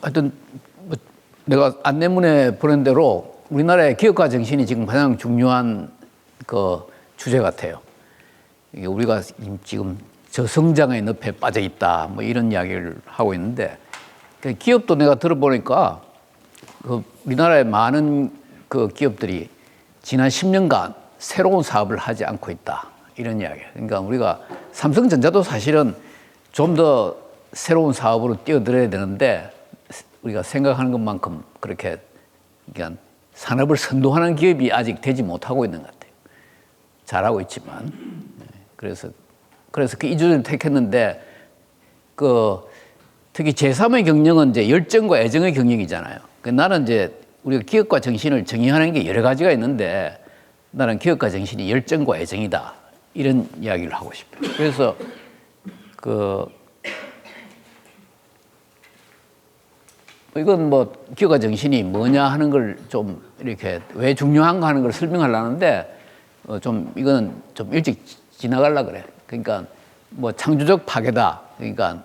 하여튼 뭐 내가 안내문에 보낸 대로 우리나라의 기업가 정신이 지금 가장 중요한 그 주제 같아요. 이게 우리가 지금 저성장의 늪에 빠져 있다, 뭐 이런 이야기를 하고 있는데, 기업도 내가 들어보니까 그 우리나라의 많은 그 기업들이 지난 10년간 새로운 사업을 하지 않고 있다, 이런 이야기예요. 그러니까 우리가 삼성전자도 사실은 좀 더 새로운 사업으로 뛰어들어야 되는데, 우리가 생각하는 것만큼 그렇게 그러니까 산업을 선도하는 기업이 아직 되지 못하고 있는 것 같아요. 잘하고 있지만. 그래서 그 이주를 택했는데, 특히 제3의 경영은 이제 열정과 애정의 경영이잖아요. 나는 이제 우리가 기업가 정신을 정의하는 게 여러 가지가 있는데, 나는 기업가 정신이 열정과 애정이다, 이런 이야기를 하고 싶어요. 그래서 이건 뭐 기업가 정신이 뭐냐 하는 걸 좀 이렇게 왜 중요한가 하는 걸 설명하려는데, 좀 이거는 좀 일찍 지나가려고 그래. 그러니까 뭐 창조적 파괴다. 그러니까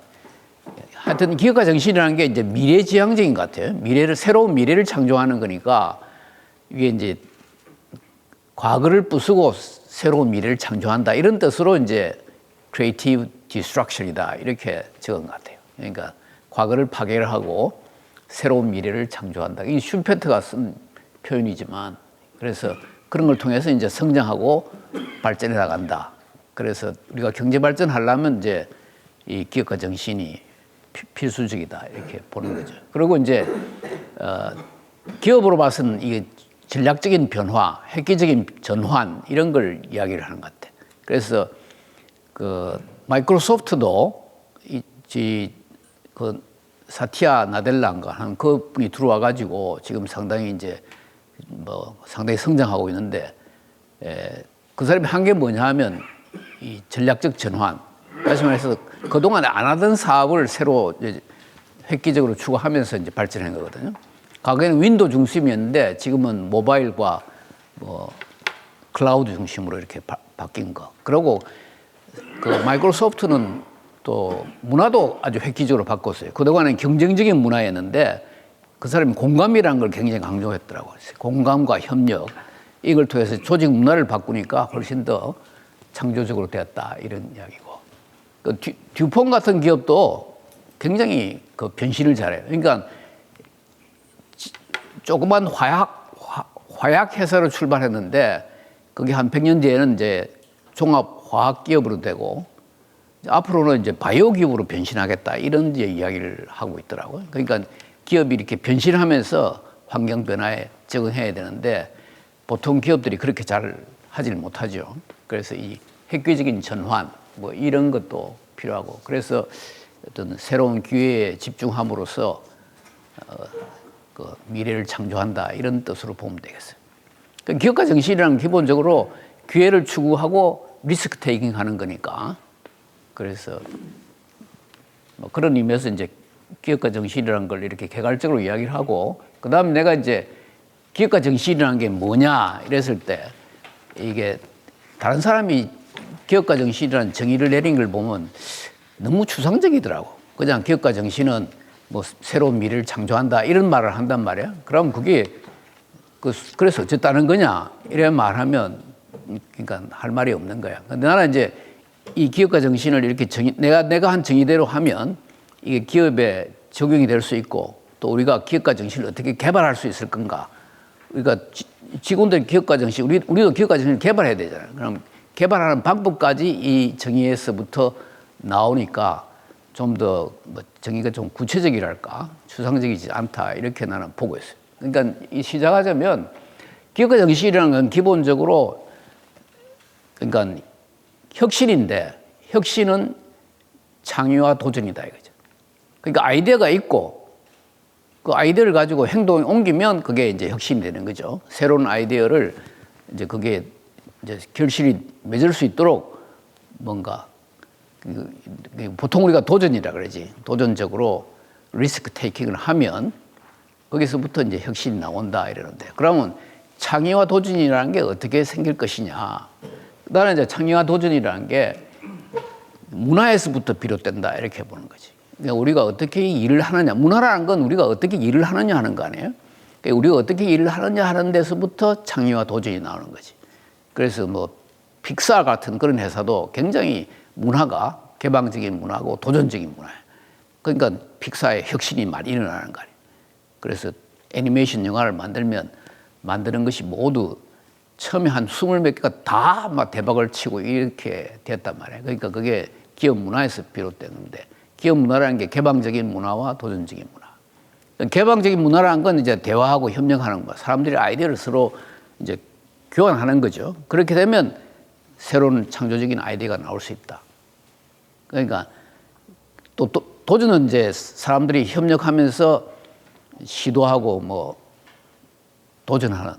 하여튼 기업가 정신이라는 게 이제 미래지향적인 것 같아요. 새로운 미래를 창조하는 거니까, 이게 이제 과거를 부수고 새로운 미래를 창조한다, 이런 뜻으로 이제 creative destruction이다, 이렇게 적은 것 같아요. 그러니까 과거를 파괴를 하고 새로운 미래를 창조한다. 이 슈페트가 쓴 표현이지만, 그래서 그런 걸 통해서 이제 성장하고 발전해 나간다. 그래서 우리가 경제 발전하려면 이제 이 기업가 정신이 필수적이다, 이렇게 보는 거죠. 그리고 이제 기업으로 봐서는 이게 전략적인 변화, 획기적인 전환, 이런 걸 이야기를 하는 것 같아. 그래서 마이크로소프트도 사티아 나델라인가 하는 그 분이 들어와 가지고 지금 상당히 이제 상당히 성장하고 있는데, 그 사람이 한 게 뭐냐 하면 이 전략적 전환. 다시 말해서 그동안 안 하던 사업을 새로 이제 획기적으로 추구하면서 이제 발전한 거거든요. 과거에는 윈도우 중심이었는데 지금은 모바일과 뭐 클라우드 중심으로 이렇게 바뀐 거. 그리고 마이크로소프트는 또 문화도 아주 획기적으로 바꿨어요. 그동안은 경쟁적인 문화였는데 그 사람이 공감이라는 걸 굉장히 강조했더라고요. 공감과 협력, 이걸 통해서 조직 문화를 바꾸니까 훨씬 더 창조적으로 되었다, 이런 이야기고. 듀폰 같은 기업도 굉장히 변신을 잘해요. 그러니까 조그만 화약 회사로 출발했는데, 그게 한 100년 뒤에는 이제 종합 화학 기업으로 되고, 앞으로는 이제 바이오 기업으로 변신하겠다, 이런 이제 이야기를 하고 있더라고요. 그러니까 기업이 이렇게 변신하면서 환경 변화에 적응해야 되는데, 보통 기업들이 그렇게 잘 하질 못하죠. 그래서 이 획기적인 전환, 뭐 이런 것도 필요하고, 그래서 어떤 새로운 기회에 집중함으로써 미래를 창조한다, 이런 뜻으로 보면 되겠어요. 기업가 정신이란 기본적으로 기회를 추구하고 리스크 테이킹 하는 거니까, 그래서 뭐 그런 의미에서 이제 기업가 정신이라는 걸 이렇게 개괄적으로 이야기를 하고, 그 다음에 내가 이제 기업가 정신이라는 게 뭐냐 이랬을 때, 이게 다른 사람이 기업가 정신이라는 정의를 내린 걸 보면 너무 추상적이더라고. 그냥 기업가 정신은 뭐 새로운 미래를 창조한다, 이런 말을 한단 말이야. 그럼 그게 그래서 어쨌다는 거냐 이래 말하면 그러니까 할 말이 없는 거야. 근데 나는 이제 이 기업가 정신을 이렇게 내가 한 정의대로 하면 이게 기업에 적용이 될 수 있고, 또 우리가 기업가 정신을 어떻게 개발할 수 있을 건가. 우리가 직원들 기업가 정신, 우리도 기업가 정신을 개발해야 되잖아요. 그럼 개발하는 방법까지 이 정의에서부터 나오니까 좀 더 정의가 좀 구체적이랄까, 추상적이지 않다, 이렇게 나는 보고 있어요. 그러니까 시작하자면 기업가 정신이라는 건 기본적으로 그러니까 혁신인데, 혁신은 창의와 도전이다, 이거죠. 그러니까 아이디어가 있고 그 아이디어를 가지고 행동에 옮기면 그게 이제 혁신이 되는 거죠. 새로운 아이디어를 이제 그게 이제 결실이 맺을 수 있도록 뭔가 보통 우리가 도전이라 그러지. 도전적으로 리스크 테이킹을 하면 거기서부터 이제 혁신이 나온다, 이러는데, 그러면 창의와 도전이라는 게 어떻게 생길 것이냐. 나는 이제 창의와 도전이라는 게 문화에서부터 비롯된다, 이렇게 보는 거지. 그러니까 우리가 어떻게 일을 하느냐, 문화라는 건 우리가 어떻게 일을 하느냐 하는 거 아니에요? 그러니까 우리가 어떻게 일을 하느냐 하는 데서부터 창의와 도전이 나오는 거지. 그래서 뭐 픽사 같은 그런 회사도 굉장히 문화가 개방적인 문화고 도전적인 문화예요. 그러니까 픽사의 혁신이 많이 일어나는 거 아니에요. 그래서 애니메이션 영화를 만드는 것이 모두 처음에 한 20몇 개가 다 막 대박을 치고 이렇게 됐단 말이에요. 그러니까 그게 기업 문화에서 비롯되는데, 기업 문화라는 게 개방적인 문화와 도전적인 문화. 개방적인 문화라는 건 이제 대화하고 협력하는 거, 사람들이 아이디어를 서로 이제 교환하는 거죠. 그렇게 되면 새로운 창조적인 아이디어가 나올 수 있다. 그러니까 또 도전은 이제 사람들이 협력하면서 시도하고 뭐 도전하는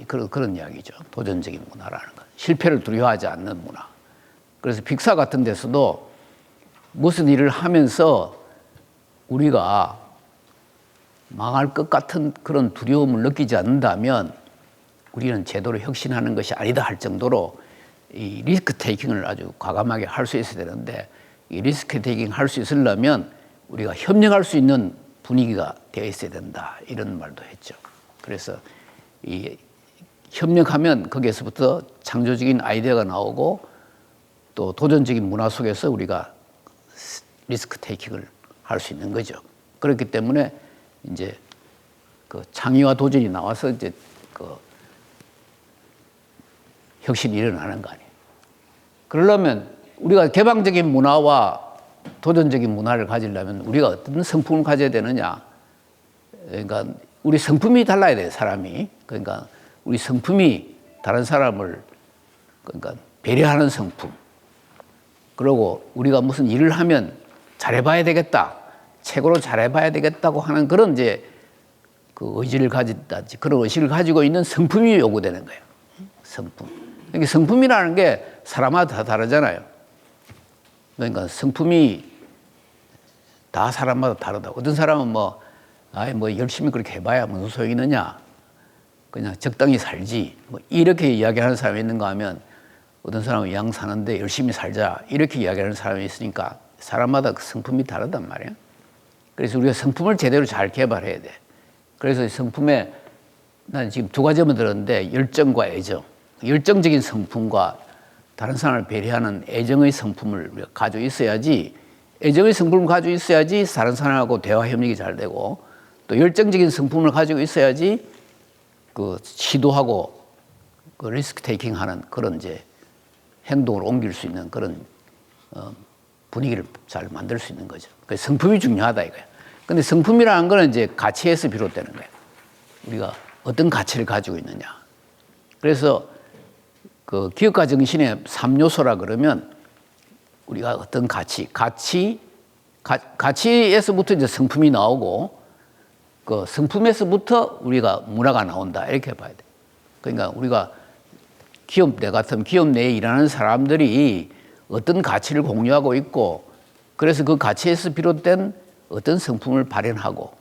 그런 이야기죠. 도전적인 문화라는 것. 실패를 두려워하지 않는 문화. 그래서 픽사 같은 데서도 무슨 일을 하면서 우리가 망할 것 같은 그런 두려움을 느끼지 않는다면 우리는 제대로 혁신하는 것이 아니다 할 정도로 이 리스크 테이킹을 아주 과감하게 할 수 있어야 되는데, 이 리스크 테이킹 할 수 있으려면 우리가 협력할 수 있는 분위기가 되어 있어야 된다, 이런 말도 했죠. 그래서 이 협력하면 거기에서부터 창조적인 아이디어가 나오고 또 도전적인 문화 속에서 우리가 리스크 테이킹을 할 수 있는 거죠. 그렇기 때문에 이제 그 창의와 도전이 나와서 이제 그 혁신이 일어나는 거 아니에요. 그러려면 우리가 개방적인 문화와 도전적인 문화를 가지려면 우리가 어떤 성품을 가져야 되느냐. 그러니까 우리 성품이 달라야 돼요, 사람이. 그러니까 우리 성품이 다른 사람을 그러니까 배려하는 성품. 그리고 우리가 무슨 일을 하면 잘해봐야 되겠다, 최고로 잘해봐야 되겠다고 하는 그런 이제 그 의지를 가진다든지 그런 의식을 가지고 있는 성품이 요구되는 거예요. 성품. 그러니까 성품이라는 게 사람마다 다 다르잖아요. 그러니까 성품이 다 사람마다 다르다. 어떤 사람은 뭐 열심히 그렇게 해봐야 무슨 소용이 있느냐, 그냥 적당히 살지, 뭐 이렇게 이야기하는 사람이 있는가 하면, 어떤 사람은 양 사는데 열심히 살자, 이렇게 이야기하는 사람이 있으니까 사람마다 그 성품이 다르단 말이에요. 그래서 우리가 성품을 제대로 잘 개발해야 돼. 그래서 성품에 난 지금 두 가지만 들었는데, 열정과 애정. 열정적인 성품과 다른 사람을 배려하는 애정의 성품을 우리가 가지고 있어야지, 애정의 성품을 가지고 있어야지 다른 사람하고 대화 협력이 잘 되고, 또 열정적인 성품을 가지고 있어야지 그 시도하고 그 리스크 테이킹 하는 그런 이제 행동을 옮길 수 있는 그런 분위기를 잘 만들 수 있는 거죠. 그래서 성품이 중요하다 이거야. 근데 성품이라는 거는 이제 가치에서 비롯되는 거예요. 우리가 어떤 가치를 가지고 있느냐. 그래서 그 기업가 정신의 3요소라 그러면 우리가 어떤 가치에서부터 이제 성품이 나오고, 그 성품에서부터 우리가 문화가 나온다, 이렇게 봐야 돼. 그러니까 우리가 내 같은 기업 내에 일하는 사람들이 어떤 가치를 공유하고 있고, 그래서 그 가치에서 비롯된 어떤 성품을 발현하고,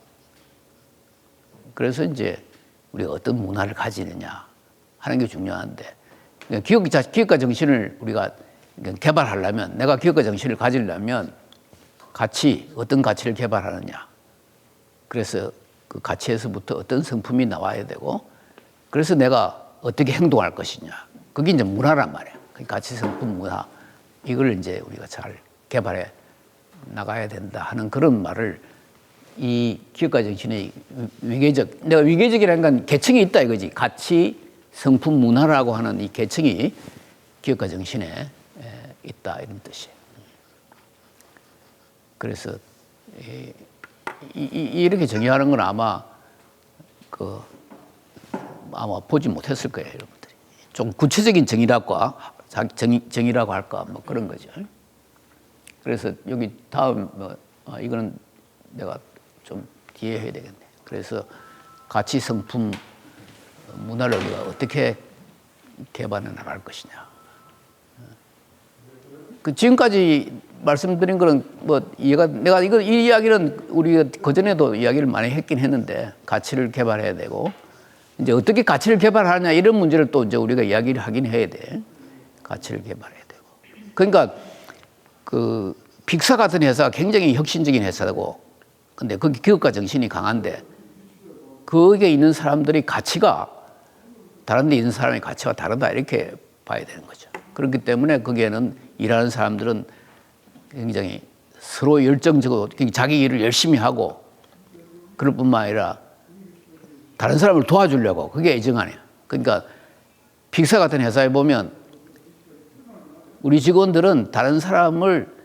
그래서 이제 우리가 어떤 문화를 가지느냐 하는 게 중요한데, 기업가 정신을 우리가 개발하려면, 내가 기업가 정신을 가지려면 어떤 가치를 개발하느냐, 그래서 그 가치에서부터 어떤 성품이 나와야 되고, 그래서 내가 어떻게 행동할 것이냐, 그게 이제 문화란 말이야. 가치, 성품, 문화, 이걸 이제 우리가 잘 개발해 나가야 된다 하는 그런 말을, 이 기업가 정신의 내가 위계적이라는 건 계층이 있다 이거지. 가치, 성품, 문화라고 하는 이 계층이 기업가 정신에 있다, 이런 뜻이에요. 그래서 이렇게 정의하는 건 아마 보지 못했을 거예요, 여러분들이. 좀 구체적인 정의라고 할까, 뭐 그런 거죠. 그래서 여기 다음 이거는 내가 좀 뒤에 해야 되겠네. 그래서 가치, 성품, 문화를 우리가 어떻게 개발해 나갈 것이냐. 그 지금까지 말씀드린 거는 내가 이 이야기는 우리가 그전에도 이야기를 많이 했긴 했는데, 가치를 개발해야 되고, 이제 어떻게 가치를 개발하냐, 이런 문제를 또 이제 우리가 이야기를 하긴 해야 돼. 가치를 개발해야 되고. 그러니까 픽사 같은 회사가 굉장히 혁신적인 회사고, 근데 거기 기업가 정신이 강한데, 거기에 있는 사람들이 가치가 다른 데 있는 사람의 가치와 다르다, 이렇게 봐야 되는 거죠. 그렇기 때문에 거기에는 일하는 사람들은 굉장히 서로 열정적으로 자기 일을 열심히 하고, 그럴 뿐만 아니라 다른 사람을 도와주려고, 그게 애정 아니야. 그러니까 픽사 같은 회사에 보면 우리 직원들은 다른 사람을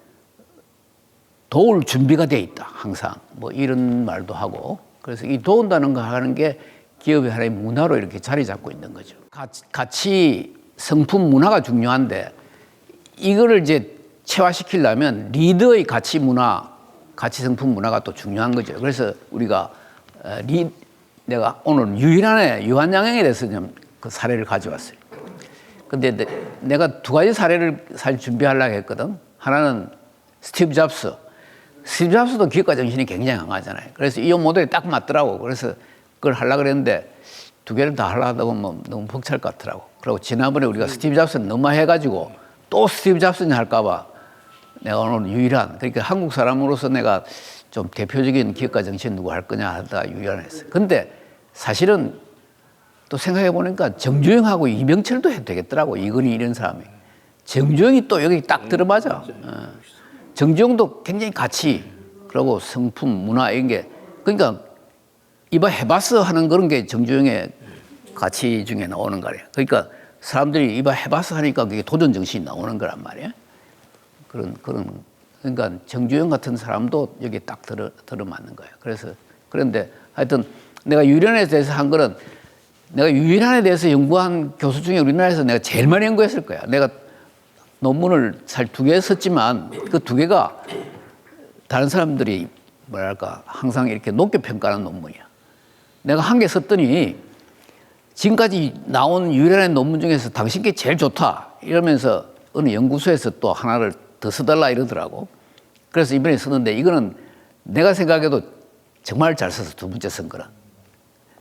도울 준비가 돼 있다, 항상. 뭐 이런 말도 하고. 그래서 이 도운다는 거 하는 게 기업의 하나의 문화로 이렇게 자리 잡고 있는 거죠. 가치, 성품, 문화가 중요한데, 이거를 이제 체화시키려면 리더의 가치 문화, 가치, 성품, 문화가 또 중요한 거죠. 그래서 우리가 내가 오늘 유한양행에 대해서 좀 그 사례를 가져왔어요. 근데 내가 두 가지 사례를 사실 준비하려고 했거든. 하나는 스티브 잡스. 스티브 잡스도 기업가 정신이 굉장히 강하잖아요. 그래서 이 모델이 딱 맞더라고. 그래서 그걸 하려고 그랬는데 두 개를 다 하려고 하다 보면 너무 벅찰 것 같더라고. 그리고 지난번에 우리가 스티브 잡스는 너무 해가지고 또 스티브 잡스냐 할까봐 내가 오늘 유일한, 그러니까 한국 사람으로서 내가 좀 대표적인 기업가 정신 누구 할 거냐 하다가 유일한했어요. 근데 사실은 또 생각해 보니까 정주영하고 이명철도 해도 되겠더라고. 이건희 이런 사람이. 정주영이 또 여기 딱 들어맞아. 정주영도 굉장히 가치, 그리고 성품, 문화 이런 게, 그러니까 이봐 해봤어 하는 그런 게 정주영의 가치 중에 나오는 거래요. 그러니까 사람들이 이봐 해봤어 하니까 그게 도전 정신이 나오는 거란 말이에요. 그러니까 정주영 같은 사람도 여기에 딱 들어맞는 거예요. 그런데 하여튼 내가 유일한에 대해서 한 거는, 내가 유일한에 대해서 연구한 교수 중에 우리나라에서 내가 제일 많이 연구했을 거야. 내가 논문을 사실 2개 썼지만 그 2개가 다른 사람들이 뭐랄까 항상 이렇게 높게 평가하는 논문이야. 내가 1개 썼더니 지금까지 나온 유일한의 논문 중에서 당신께 제일 좋다 이러면서 어느 연구소에서 또 하나를 더 써달라 이러더라고. 그래서 이번에 썼는데, 이거는 내가 생각해도 정말 잘 써서 2번째 쓴 거라.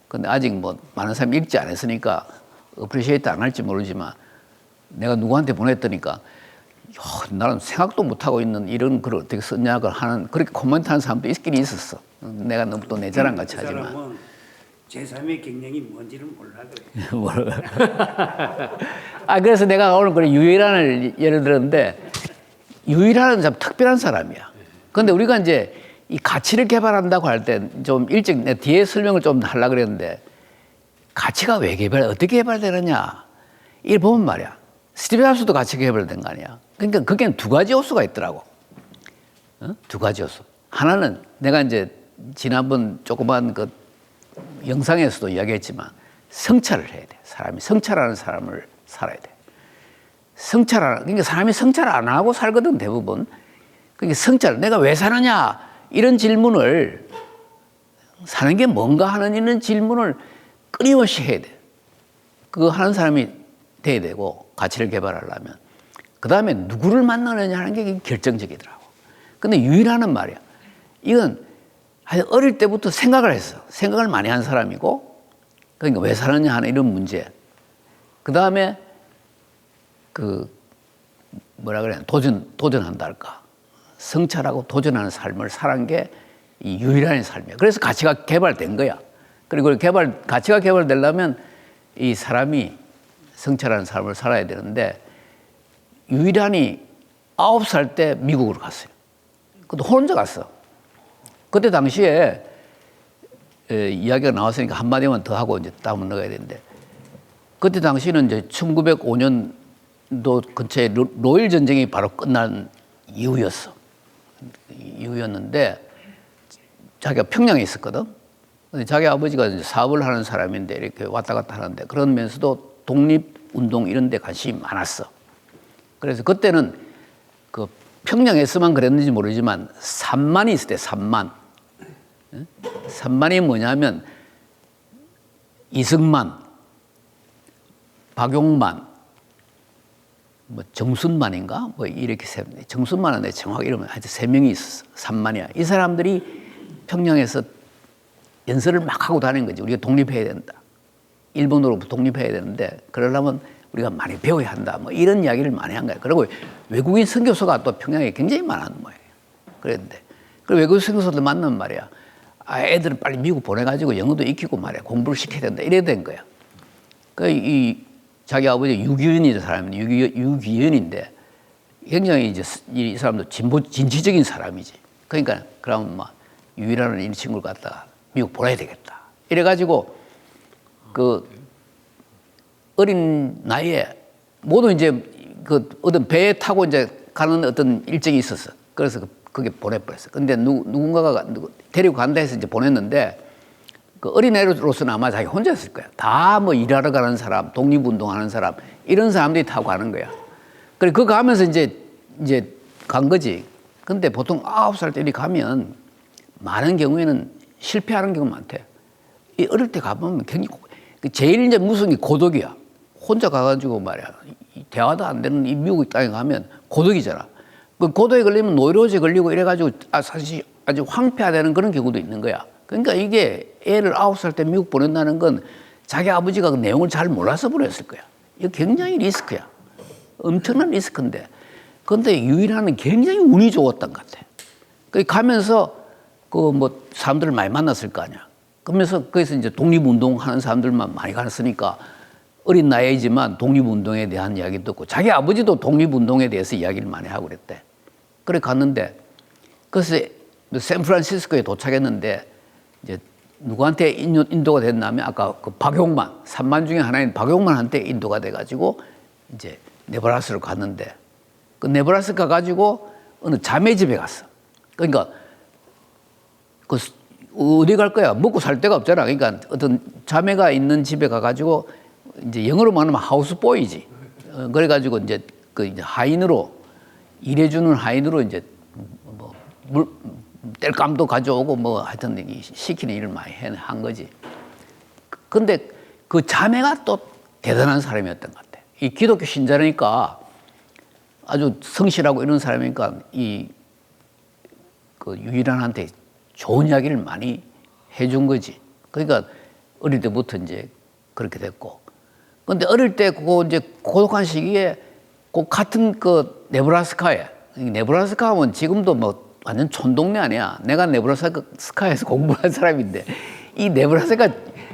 근데 아직 뭐 많은 사람이 읽지 않았으니까 어프리시에이트 안 할지 모르지만, 내가 누구한테 보냈더니까 나는 생각도 못하고 있는 이런 글을 어떻게 썼냐고 하는, 그렇게 코멘트 하는 사람도 있긴 있었어. 내가 너무 또 내 자랑 같이 하지만. 제3의 경영이 뭔지를 몰라 그래. 그래서 내가 오늘 그래 유일한을 예를 들었는데, 유일한은 참 특별한 사람이야. 근데 우리가 이제 이 가치를 개발한다고 할 때 좀 일찍 내 뒤에 설명을 좀 하려고 그랬는데, 가치가 왜 어떻게 개발되느냐. 이걸 보면 말이야. 스티브 잡스도 가치가 개발된 거 아니야. 그러니까 거기에는 2가지 요소가 있더라고. 2가지 요소. 하나는 내가 이제 지난번 조그만 그 영상에서도 이야기했지만, 성찰을 해야 돼. 사람이 성찰하는 삶을 살아야 돼. 그러니까 사람이 성찰 안 하고 살거든, 대부분. 그러니까 성찰, 내가 왜 사느냐, 이런 질문을, 사는 게 뭔가 하는 이런 질문을 끊임없이 해야 돼. 그거 하는 사람이 돼야 되고, 가치를 개발하려면. 그 다음에 누구를 만나느냐 하는 게 결정적이더라고. 근데 유일한은 말이야. 이건 어릴 때부터 생각을 했어. 생각을 많이 한 사람이고, 그러니까 왜 사느냐 하는 이런 문제. 그 다음에 도전한다 할까. 성찰하고 도전하는 삶을 살은 게 이 유일한의 삶이야. 그래서 가치가 개발된 거야. 그리고 가치가 개발되려면 이 사람이 성찰하는 삶을 살아야 되는데, 유일한이 9살 때 미국으로 갔어요. 그것도 혼자 갔어. 그때 당시에 이야기가 나왔으니까 한마디만 더 하고 이제 다음은 나가야 되는데, 그때 당시는 이제 1905년도 근처에 로일 전쟁이 바로 끝난 이후였는데, 자기가 평양에 있었거든. 근데 자기 아버지가 이제 사업을 하는 사람인데 이렇게 왔다 갔다 하는데, 그러면서도 독립운동 이런 데 관심이 많았어. 그래서 그때는 그 평양에서만 그랬는지 모르지만 산만이 있을 때, 산만. 산만이 뭐냐면 이승만, 박용만, 뭐 정순만인가? 뭐 이렇게 정순만은 내 정확히 이름은 하여튼 3명이 있었어. 산만이야. 이 사람들이 평양에서 연설을 막 하고 다니는 거지. 우리가 독립해야 된다. 일본으로부터 독립해야 되는데, 그러려면 우리가 많이 배워야 한다. 뭐 이런 이야기를 많이 한 거야. 그리고 외국인 선교사가 또 평양에 굉장히 많았는 거예요. 그랬는데. 그 외국 선교사들 만나면 말이야. 애들은 빨리 미국 보내가지고 영어도 익히고 말이야. 공부를 시켜야 된다. 이래 된 거야. 이 자기 아버지 유기현이라는 사람인데, 유기현인데 굉장히 이제 이 사람도 진취적인 사람이지. 그러니까 그러면 막 유일한 이 친구를 갖다가 미국 보내야 되겠다. 이래가지고 그 어린 나이에 모두 이제 그 어떤 배에 타고 이제 가는 어떤 일정이 있었어. 그래서 그게 보내버렸어. 근데 누군가가 데리고 간다 해서 이제 보냈는데 그 어린애로서는 아마 자기 혼자였을 거야. 다 뭐 일하러 가는 사람, 독립운동하는 사람, 이런 사람들이 타고 가는 거야. 그래, 그거 가면서 이제 간 거지. 근데 보통 9살 때 가면 많은 경우에는 실패하는 경우가 많대. 이 어릴 때 가보면 굉장히, 제일 이제 무서운 게 고독이야. 혼자 가가지고 말이야. 대화도 안 되는 이 미국 땅에 가면 고독이잖아. 그 고독에 걸리면 노이로제 걸리고 이래가지고 사실 아주 황폐화되는 그런 경우도 있는 거야. 그러니까 이게 애를 9살 때 미국 보낸다는 건 자기 아버지가 그 내용을 잘 몰라서 보냈을 거야. 이거 굉장히 리스크야. 엄청난 리스크인데. 그런데 유일한 굉장히 운이 좋았던 것 같아. 그 가면서 그 뭐 사람들을 많이 만났을 거 아니야. 그러면서 거기서 이제 독립운동 하는 사람들만 많이 갔으니까 어린 나이지만 독립운동에 대한 이야기도 듣고 자기 아버지도 독립운동에 대해서 이야기를 많이 하고 그랬대. 그래 갔는데 그래서 샌프란시스코에 도착했는데 이제 누구한테 인도가 됐냐면 아까 그 박용만, 3만 중에 하나인 박용만한테 인도가 돼가지고 이제 네브라스로 갔는데 그 네브라스 가가지고 어느 자매 집에 갔어. 그러니까 그 어디 갈 거야? 먹고 살 데가 없잖아. 그러니까 어떤 자매가 있는 집에 가가지고 이제 영어로 말하면 하우스보이지. 그래가지고 이제 그 이제 하인으로 일해주는 하인으로 이제 뭐 땔감도 가져오고 뭐 하여튼 시키는 일을 많이 한 거지. 근데 그 자매가 또 대단한 사람이었던 것 같아. 이 기독교 신자니까 아주 성실하고 이런 사람이니까 이 그 유일한한테 좋은 이야기를 많이 해준 거지. 그러니까 어릴 때부터 이제 그렇게 됐고. 근데 어릴 때 그거 이제 고독한 시기에 그 같은 그 네브라스카에, 네브라스카 하면 지금도 뭐 완전 촌동네 아니야. 내가 네브라스카에서 공부한 사람인데 이 네브라스카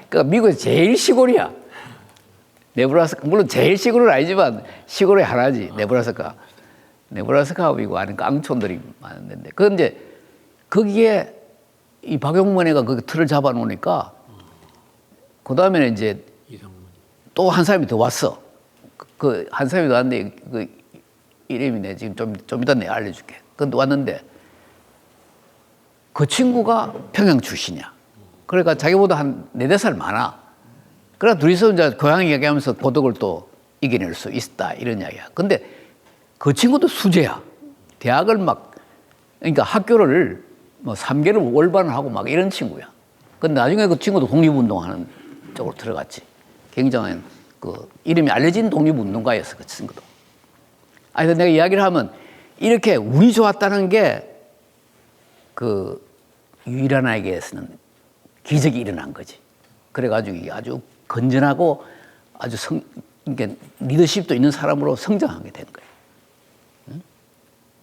그러니까 미국에서 제일 시골이야. 네브라스카 물론 제일 시골은 아니지만 시골의 하나지. 네브라스카하고 아는 깡촌들이 많은데 그 이제 거기에 이 박용문이가 그 틀을 잡아 놓으니까 그 다음에는 이제 또 한 사람이 더 왔어. 그 한 사람이 더 왔는데 그 이름이 내 지금 좀 이따 내가 알려줄게. 근데 왔는데 그 친구가 평양 출신이야. 그러니까 자기보다 한 4-5살 많아. 그래 둘이서 이제 고향 얘기하면서 고독을 또 이겨낼 수 있다 이런 이야기야. 근데 그 친구도 수재야. 대학을 막 그러니까 학교를 뭐 3개를 월반을 하고 막 이런 친구야. 근데 나중에 그 친구도 독립운동하는 쪽으로 들어갔지. 굉장한 그 이름이 알려진 독립운동가였어 그 친구도. 아니 내가 이야기를 하면 이렇게 운이 좋았다는 게 그 유일한 아이에게서는 기적이 일어난 거지. 그래가지고 아주 건전하고 아주 그러니까 리더십도 있는 사람으로 성장하게 된 거예요. 응?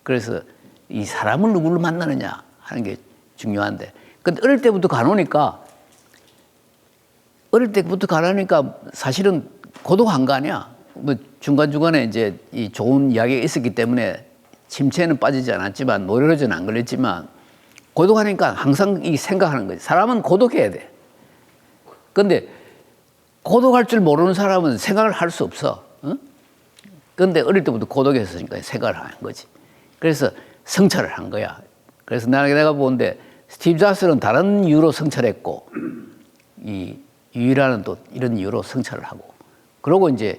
그래서 이 사람을 누구를 만나느냐 하는 게 중요한데, 근데 어릴 때부터 가놓으니까 사실은 고독한 거 아니야. 뭐 중간중간에 이제 이 좋은 이야기가 있었기 때문에 침체는 빠지지 않았지만 노이로제는 안 걸렸지만 고독하니까 항상 이 생각하는 거지. 사람은 고독해야 돼. 근데 고독할 줄 모르는 사람은 생각을 할 수 없어. 응? 근데 어릴 때부터 고독했으니까 생각을 하는 거지. 그래서 성찰을 한 거야. 그래서 내가 보는데 스티브 잡스는 다른 이유로 성찰했고 이 유일한은 또 이런 이유로 성찰을 하고 그러고 이제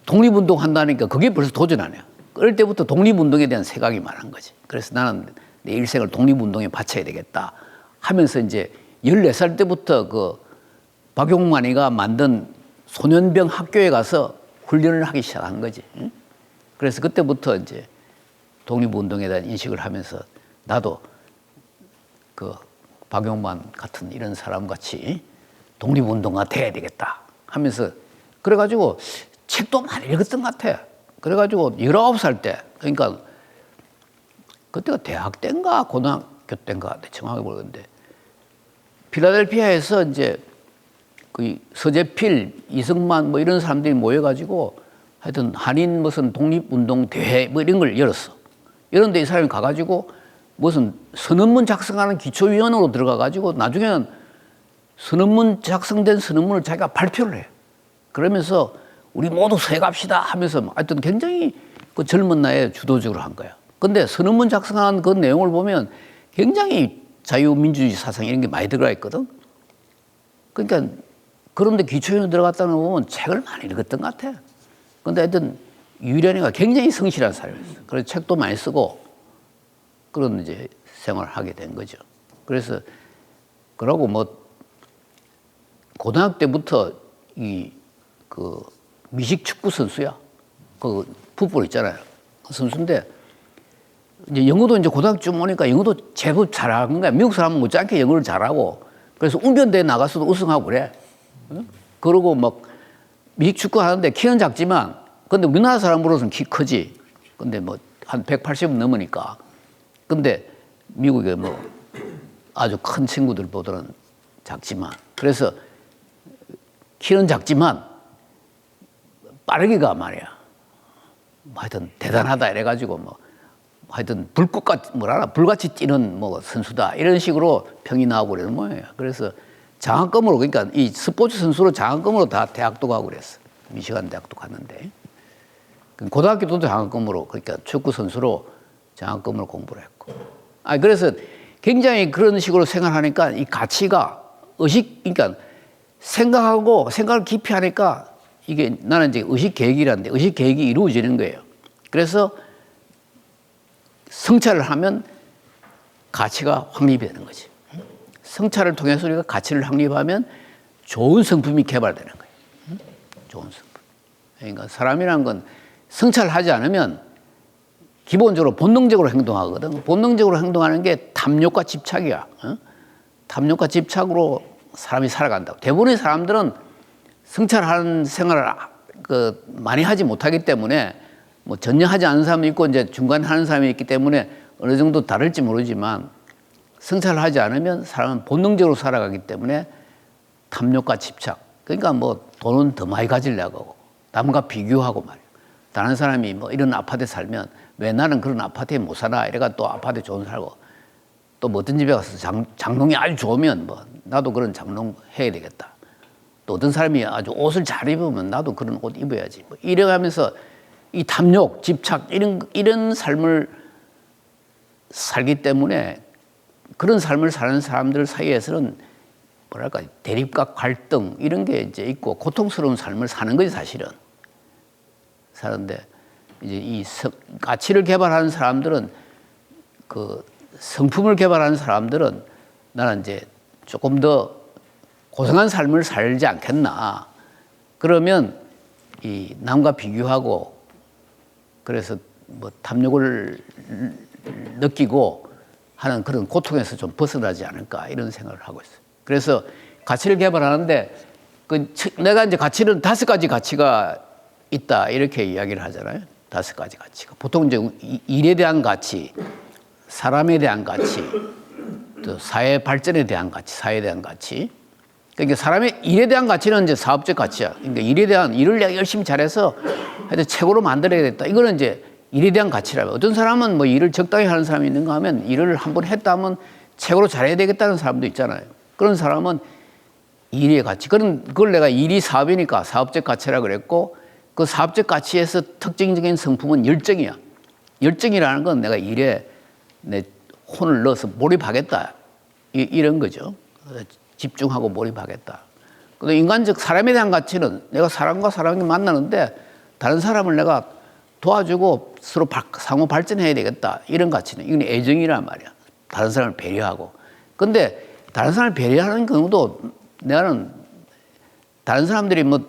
독립운동 한다니까 그게 벌써 도전 아니야. 어릴 때부터 독립운동에 대한 생각이 많은 거지. 그래서 나는 내 일생을 독립운동에 바쳐야 되겠다 하면서 이제 14살 때부터 그 박용만이가 만든 소년병 학교에 가서 훈련을 하기 시작한 거지. 응? 그래서 그때부터 이제 독립운동에 대한 인식을 하면서 나도 그 박용만 같은 이런 사람 같이 독립운동가 돼야 되겠다 하면서 그래가지고 책도 많이 읽었던 것 같아. 그래가지고 19살 때 그러니까 그때가 대학 때인가 고등학교 때인가 정확하게 모르겠는데 필라델피아에서 이제 그 서재필, 이승만 뭐 이런 사람들이 모여가지고 하여튼 한인 무슨 독립운동 대회 뭐 이런 걸 열었어. 이런데 이 사람이 가가지고 무슨 선언문 작성하는 기초위원으로 들어가가지고 나중에는 선언문 작성된 선언문을 자기가 발표를 해. 그러면서 우리 모두 서해갑시다 하면서 하여튼 굉장히 그 젊은 나이에 주도적으로 한 거야. 근데 선언문 작성한 그 내용을 보면 굉장히 자유민주주의 사상 이런 게 많이 들어가 있거든. 그러니까 그런데 기초위원 들어갔다는 거 보면 책을 많이 읽었던 것 같아. 근데 하여튼 유일한이가 굉장히 성실한 사람이었어. 그래서 책도 많이 쓰고 그런 이제 생활을 하게 된 거죠. 그래서 그러고 뭐 고등학교 때부터 그 미식 축구 선수야. 그 풋볼 있잖아요. 그 선수인데 이제 영어도 이제 고등학교 오니까 영어도 제법 잘하는 거야. 미국 사람은 못지않게 영어를 잘하고 그래서 운변대회 나가서도 우승하고 그래. 응? 그러고 막 미식 축구 하는데 키는 작지만 근데 우리나라 사람으로서는 키 크지. 근데 뭐 한 180 넘으니까. 근데 미국에 뭐 아주 큰 친구들보다는 작지만 그래서 키는 작지만 빠르기가 말이야. 하여튼 대단하다 이래가지고 뭐 하여튼 불꽃같이 불같이 뛰는 뭐 선수다 이런 식으로 평이 나오고 그러는 모양이야. 그래서 장학금으로 그러니까 이 스포츠 선수로 장학금으로 다 대학도 가고 그랬어. 미시간 대학도 갔는데 고등학교도 장학금으로 그러니까 축구 선수로 장학금으로 공부를 했고. 그래서 굉장히 그런 식으로 생활하니까 이 가치가 그러니까 생각을 깊이 하니까 이게 나는 이제 의식 계획이라는데 의식 계획이 이루어지는 거예요. 그래서 성찰을 하면 가치가 확립이 되는 거지. 성찰을 통해서 우리가 가치를 확립하면 좋은 성품이 개발되는 거예요. 좋은 성품. 그러니까 사람이란 건 성찰하지 않으면 기본적으로 본능적으로 행동하거든. 본능적으로 행동하는 게 탐욕과 집착이야. 탐욕과 집착으로 사람이 살아간다고. 대부분의 사람들은 성찰하는 생활을 많이 하지 못하기 때문에 뭐 전혀 하지 않은 사람이 있고 이제 중간에 하는 사람이 있기 때문에 어느 정도 다를지 모르지만 성찰을 하지 않으면 사람은 본능적으로 살아가기 때문에 탐욕과 집착. 그러니까 뭐 돈은 더 많이 가지려고 남과 비교하고 말이야. 다른 사람이 뭐 이런 아파트에 살면 왜 나는 그런 아파트에 못 사나 이래가 또 아파트에 좋은 살고 또 뭐 어떤 집에 가서 장롱이 아주 좋으면 뭐 나도 그런 장롱 해야 되겠다. 또 어떤 사람이 아주 옷을 잘 입으면 나도 그런 옷 입어야지. 뭐 이래가면서 이 탐욕, 집착 이런 삶을 살기 때문에 그런 삶을 사는 사람들 사이에서는 뭐랄까 대립과 갈등 이런 게 이제 있고 고통스러운 삶을 사는 거지 사실은. 사는데 이제 이 가치를 개발하는 사람들은 그 성품을 개발하는 사람들은 나는 이제 조금 더 고상한 삶을 살지 않겠나. 그러면 이 남과 비교하고 그래서 뭐 탐욕을 느끼고 하는 그런 고통에서 좀 벗어나지 않을까 이런 생각을 하고 있어요. 그래서 가치를 개발하는데 내가 이제 가치는 5가지 가치가 있다 이렇게 이야기를 하잖아요. 5가지 가치가 보통 이제 일에 대한 가치, 사람에 대한 가치, 또 사회 발전에 대한 가치, 사회에 대한 가치. 그러니까 사람의 일에 대한 가치는 이제 사업적 가치야. 그러니까 일에 대한 일을 내가 열심히 잘해서 하여튼 최고로 만들어야겠다. 이거는 이제 일에 대한 가치라면 어떤 사람은 뭐 일을 적당히 하는 사람이 있는가 하면 일을 한번 했다 하면 최고로 잘해야 되겠다는 사람도 있잖아요. 그런 사람은 일의 가치. 그걸 내가 일이 사업이니까 사업적 가치라 그랬고 그 사업적 가치에서 특징적인 성품은 열정이야. 열정이라는 건 내가 일에 내 혼을 넣어서 몰입하겠다. 이런 거죠. 집중하고 몰입하겠다. 근데 인간적 사람에 대한 가치는 내가 사람과 사람이 만나는데 다른 사람을 내가 도와주고 서로 상호 발전해야 되겠다. 이런 가치는 이건 애정이란 말이야. 다른 사람을 배려하고. 근데 다른 사람을 배려하는 경우도 나는 다른 사람들이 뭐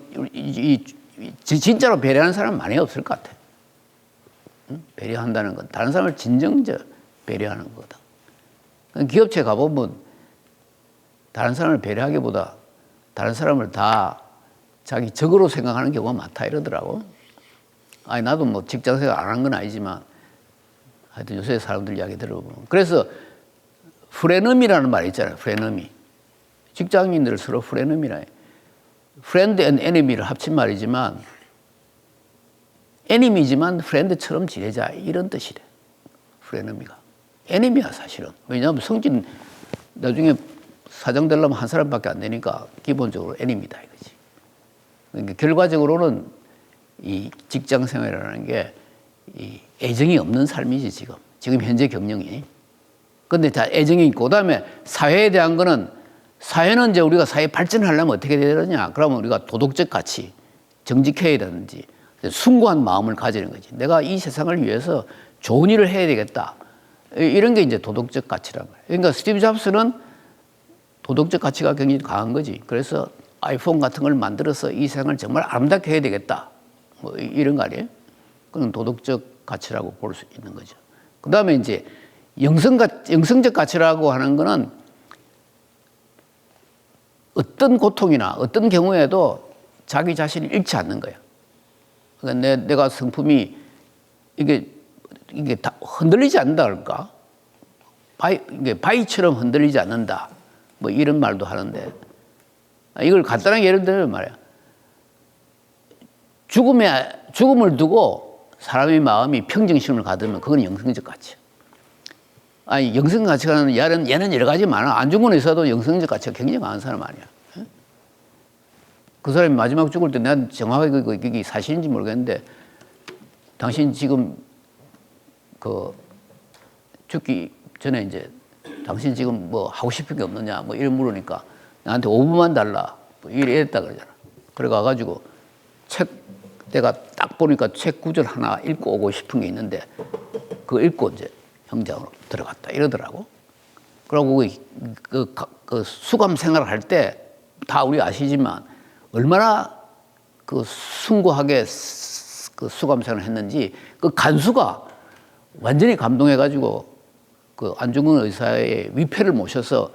진짜로 배려하는 사람은 많이 없을 것 같아. 응? 배려한다는 건 다른 사람을 진정적 배려하는 거다. 기업체 가보면 다른 사람을 배려하기보다 다른 사람을 다 자기 적으로 생각하는 경우가 많다 이러더라고. 아니 나도 뭐 직장 생활 안 한 건 아니지만 하여튼 요새 사람들 이야기 들어보면. 그래서 프레넘이라는 말이 있잖아요. 프레넘이. 직장인들 서로 프레넘이라. 프렌드 앤 에니미를 합친 말이지만 에니미지만 프렌드처럼 지내자 이런 뜻이래. 프레너미가. 에니미야 사실은. 왜냐하면 성진 나중에 사장 되려면 한 사람밖에 안 되니까 기본적으로 에니미다 이거지. 그러니까 결과적으로는 이 직장 생활이라는 게 이 애정이 없는 삶이지 지금 현재 경영이. 근데 자 애정이 있고 그다음에 사회에 대한 거는 사회는 이제 우리가 사회 발전하려면 어떻게 해야 되느냐? 그러면 우리가 도덕적 가치, 정직해야 되는지 숭고한 마음을 가지는 거지. 내가 이 세상을 위해서 좋은 일을 해야 되겠다. 이런 게 이제 도덕적 가치란 말이에요. 그러니까 스티브 잡스는 도덕적 가치가 굉장히 강한 거지. 그래서 아이폰 같은 걸 만들어서 이 세상을 정말 아름답게 해야 되겠다. 뭐 이런 거 아니에요? 그건 도덕적 가치라고 볼 수 있는 거죠. 그 다음에 이제 영성적 가치라고 하는 거는 어떤 고통이나 어떤 경우에도 자기 자신을 잃지 않는 거예요. 그러니까 내가 성품이 이게 다 흔들리지 않는다 그럴까? 이게 바위처럼 흔들리지 않는다. 뭐 이런 말도 하는데 이걸 간단하게 예를 들면 말이야. 죽음을 두고 사람의 마음이 평정심을 가두면 그건 영성적 가치야. 아니 영성적 가치가 얘는 여러 가지 많아. 안중근 의사도 영성적 가치가 굉장히 많은 사람 아니야. 그 사람이 마지막 죽을 때 내가 정확하게 그게 사실인지 모르겠는데 당신 지금 그 죽기 전에 이제 당신 지금 뭐 하고 싶은 게 없느냐 뭐 이런 물으니까 나한테 5분만 달라 뭐 이랬다 그러잖아. 그래 가지고 내가 딱 보니까 책 구절 하나 읽고 오고 싶은 게 있는데 그거 읽고 이제 현장으로 들어갔다 이러더라고. 그러고 그 수감 생활을 할 때 다 우리 아시지만 얼마나 그 숭고하게 그 수감 생활을 했는지 그 간수가 완전히 감동해가지고 그 안중근 의사의 위패를 모셔서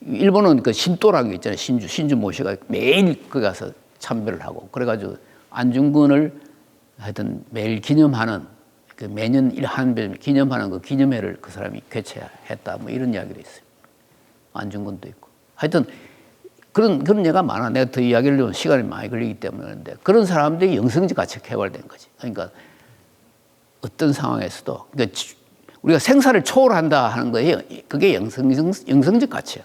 일본은 그 신도라는 게 있잖아요. 신주 모시가 매일 거기 가서 참배를 하고 그래가지고 안중근을 하여튼 매일 기념하는 그 매년 한 번 기념하는 그 기념회를 그 사람이 개최했다 뭐 이런 이야기도 있어요. 안중근도 있고 하여튼 그런 예가 많아. 내가 더 이야기를 하면 시간이 많이 걸리기 때문에 그런데 그런 사람들이 영성적 가치가 개발된 거지. 그러니까 어떤 상황에서도 그러니까 우리가 생사를 초월한다 하는 거예요. 그게 영성적 가치야.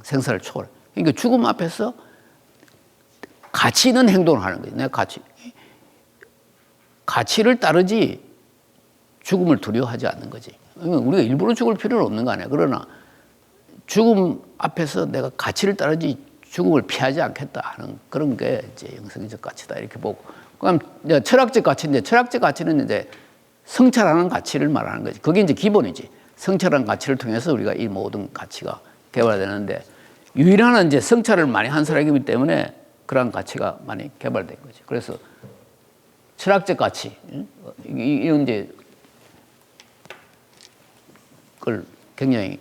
생사를 초월. 그러니까 죽음 앞에서 가치 있는 행동을 하는 거예요. 내가 가치를 따르지 죽음을 두려워하지 않는 거지. 그러니까 우리가 일부러 죽을 필요는 없는 거 아니야. 그러나 죽음 앞에서 내가 가치를 따르지 죽음을 피하지 않겠다 하는 그런 게 이제 영성적 가치다 이렇게 보고. 그럼 철학적 가치인데 철학적 가치는 이제 성찰하는 가치를 말하는 거지. 그게 이제 기본이지. 성찰하는 가치를 통해서 우리가 이 모든 가치가 개발되는데 유일한 이제 성찰을 많이 한 사람이기 때문에 그런 가치가 많이 개발된 거죠. 그래서 철학적 가치 이런 이제 그걸 굉장히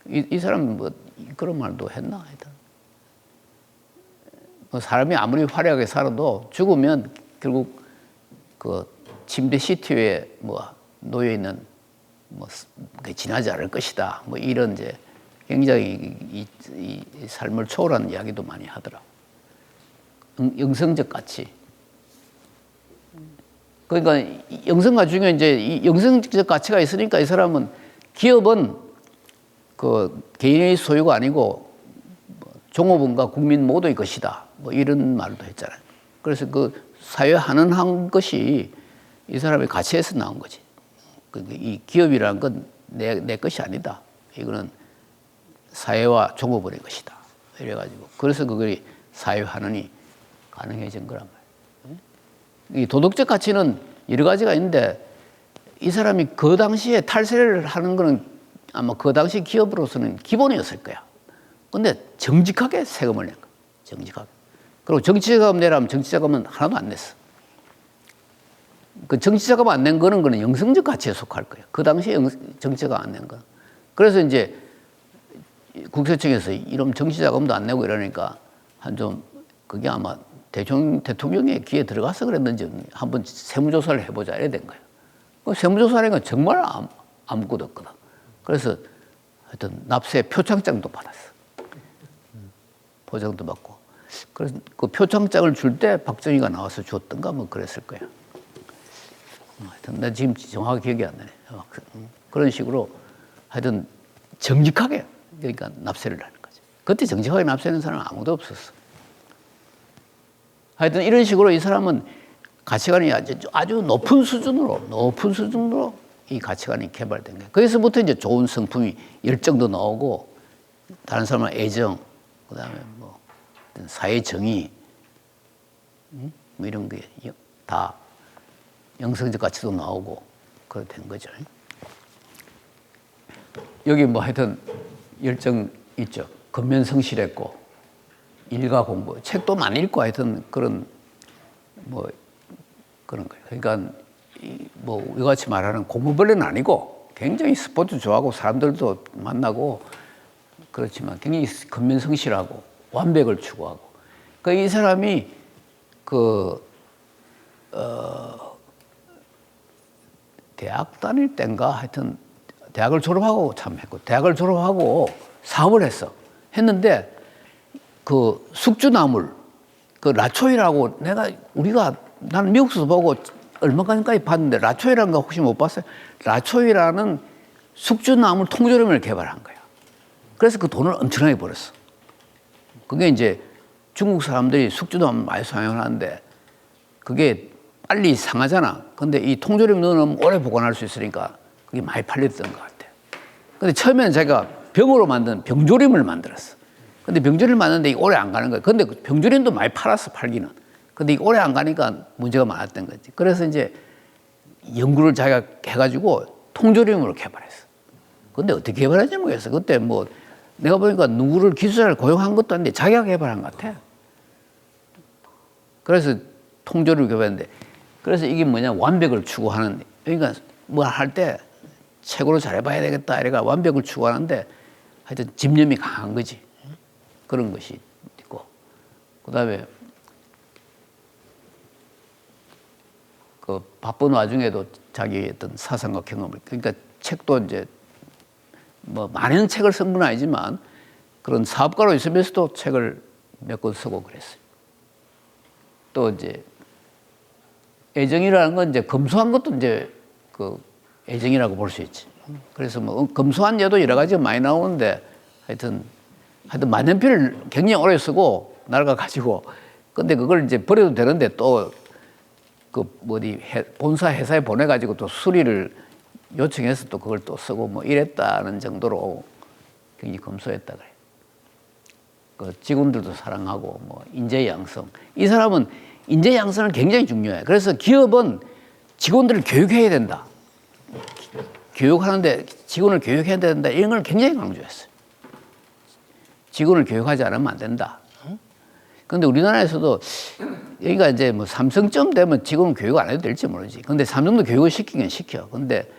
이 사람은 뭐 그런 말도 했나 하여튼 뭐 사람이 아무리 화려하게 살아도 죽으면 결국 그 침대 시트 위에 뭐 놓여 있는 뭐 지나지 않을 것이다 뭐 이런 이제 굉장히 이 삶을 초월하는 이야기도 많이 하더라. 영성적 가치. 그러니까 영성가 중에 이제 이 영성적 가치가 있으니까 이 사람은 기업은 그 개인의 소유가 아니고 종업원과 국민 모두의 것이다. 뭐 이런 말도 했잖아요. 그래서 그 사회 환원한 것이 이 사람의 가치에서 나온 거지. 이 기업이라는 건 내 것이 아니다. 이거는 사회와 종업원의 것이다. 이래가지고 그래서 그게 사회 환원이 가능해진 거란 말이에요. 이 도덕적 가치는 여러 가지가 있는데 이 사람이 그 당시에 탈세를 하는 거는 아마 그 당시 기업으로서는 기본이었을 거야. 근데 정직하게 세금을 낸 거야. 정직하게. 그리고 정치자금 내라면 정치자금은 하나도 안 냈어. 그 정치자금 안 낸 거는 영성적 가치에 속할 거야. 그 당시에 정치자금 안 낸 거. 그래서 이제 국세청에서 이런 정치자금도 안 내고 이러니까 한 좀 그게 아마 대통령의 귀에 들어가서 그랬는지 한번 세무조사를 해보자 이래 된 거예요. 그 세무조사라는 건 정말 아무것도 없거든. 그래서 하여튼 납세 표창장도 받았어. 보장도 받고. 그래서 그 표창장을 줄 때 박정희가 나와서 줬던가 뭐 그랬을 거야. 하여튼 나 지금 정확하게 기억이 안 나네. 그런 식으로 하여튼 정직하게 그러니까 납세를 하는 거지. 그때 정직하게 납세하는 사람은 아무도 없었어. 하여튼 이런 식으로 이 사람은 가치관이 아주 높은 수준으로 이 가치관이 개발된 거예요. 거기서부터 이제 좋은 성품이 열정도 나오고 다른 사람은 애정, 그다음에 뭐 사회 정의, 뭐 이런 게 다 영성적 가치도 나오고 그렇게 된 거죠. 여기 뭐 하여튼 열정 있죠. 근면성실했고 일가 공부, 책도 많이 읽고 하여튼 그런 뭐 그런 거예요. 그러니까 뭐 이같이 말하는 공부벌레는 아니고 굉장히 스포츠 좋아하고 사람들도 만나고 그렇지만 굉장히 근면성실하고 완벽을 추구하고. 그러니까 이 사람이 대학 다닐 때인가 하여튼 대학을 졸업하고 참 했고 대학을 졸업하고 사업을 했는데 그 숙주나물 그 라초이라고 나는 미국에서 보고 얼마까지 봤는데 라초이라는 거 혹시 못 봤어요? 라초이라는 숙주나물 통조림을 개발한 거야. 그래서 그 돈을 엄청나게 벌었어. 그게 이제 중국 사람들이 숙주나물 많이 사용하는데 그게 빨리 상하잖아. 근데 이 통조림 넣으면 오래 보관할 수 있으니까 그게 많이 팔렸던 것 같아. 근데 처음에는 제가 병으로 만든 병조림을 만들었어. 근데 병조림을 만드는데 이게 오래 안 가는 거야. 근데 병조림도 많이 팔았어, 팔기는. 근데 이게 오래 안 가니까 문제가 많았던 거지. 그래서 이제 연구를 자기가 해가지고 통조림으로 개발했어. 근데 어떻게 개발했는지 모르겠어. 그때 뭐 내가 보니까 누구를 기술자를 고용한 것도 아닌데 자기가 개발한 것 같아. 그래서 통조림을 개발했는데 그래서 이게 뭐냐 완벽을 추구하는 그러니까 뭐 할 때 최고로 잘해봐야 되겠다 이래가 완벽을 추구하는데 하여튼 집념이 강한 거지. 그런 것이 있고 그다음에 그 바쁜 와중에도 자기의 어떤 사상과 경험을 그러니까 책도 이제 뭐 많은 책을 쓴 건 아니지만 그런 사업가로 있으면서도 책을 몇 권 쓰고 그랬어요. 또 이제 애정이라는 건 이제 검소한 것도 이제 그 애정이라고 볼 수 있지. 그래서 뭐 검소한 예도 여러 가지가 많이 나오는데 하여튼 만년필을 굉장히 오래 쓰고 날가 가지고 근데 그걸 이제 버려도 되는데 또 그 본사 회사에 보내가지고 또 수리를 요청해서 또 그걸 또 쓰고 뭐 이랬다는 정도로 굉장히 검소했다 그래. 그 직원들도 사랑하고 뭐 인재 양성. 이 사람은 인재 양성은 굉장히 중요해. 그래서 기업은 직원들을 교육해야 된다. 교육하는데 직원을 교육해야 된다. 이런 걸 굉장히 강조했어요. 직원을 교육하지 않으면 안 된다. 그런데 우리나라에서도 여기가 이제 뭐 삼성쯤 되면 직원 교육 안 해도 될지 모르지. 근데 삼성도 교육을 시키긴 시켜. 근데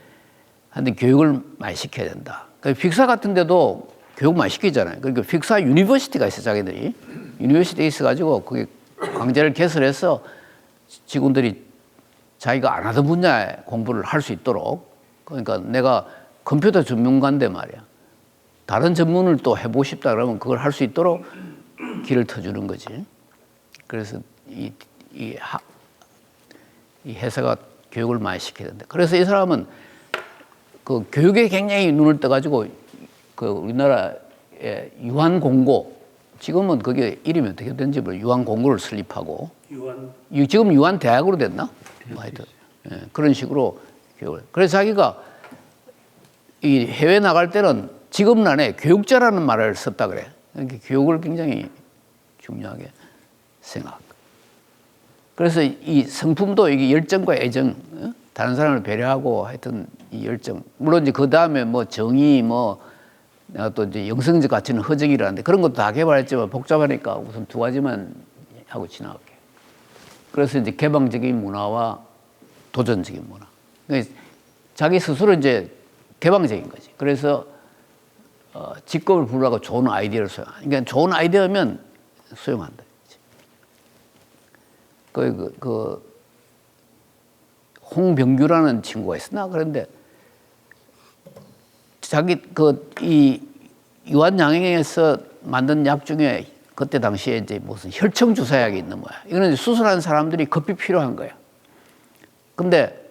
하여튼 교육을 많이 시켜야 된다. 그러니까 픽사 같은 데도 교육 많이 시키잖아요. 그러니까 픽사 유니버시티가 있어, 자기들이. 유니버시티에 있어가지고 그게 강제를 개설해서 직원들이 자기가 안 하던 분야에 공부를 할 수 있도록. 그러니까 내가 컴퓨터 전문가인데 말이야. 다른 전문을 또 해보고 싶다 그러면 그걸 할 수 있도록 길을 터주는 거지. 그래서 이 회사가 교육을 많이 시켜야 된다. 그래서 이 사람은 그 교육에 굉장히 눈을 떠가지고 그 우리나라의 유한공고 지금은 그게 이름이 어떻게 된지 모르겠어요. 유한공고를 설립하고 지금 유한대학으로 됐나? 뭐 하여튼 그런 식으로 교육을. 그래서 자기가 이 해외 나갈 때는 직업란에 교육자라는 말을 썼다 그래. 그러니까 교육을 굉장히 중요하게 생각. 그래서 이 성품도 이게 열정과 애정, 다른 사람을 배려하고 하여튼 이 열정. 물론 이제 그 다음에 뭐 정의 뭐 내가 또 이제 영성적 가치는 허정이라는데 그런 것도 다 개발했지만 복잡하니까 우선 두 가지만 하고 지나갈게. 그래서 이제 개방적인 문화와 도전적인 문화. 그러니까 자기 스스로 이제 개방적인 거지. 그래서 직업을 부르라고 좋은 아이디어를 소용한다. 그러니까 좋은 아이디어면 수용한다. 홍병규라는 친구가 있었나? 그런데 자기 이 유한양행에서 만든 약 중에 그때 당시에 이제 무슨 혈청 주사약이 있는 거야. 이거는 수술한 사람들이 급히 필요한 거야. 근데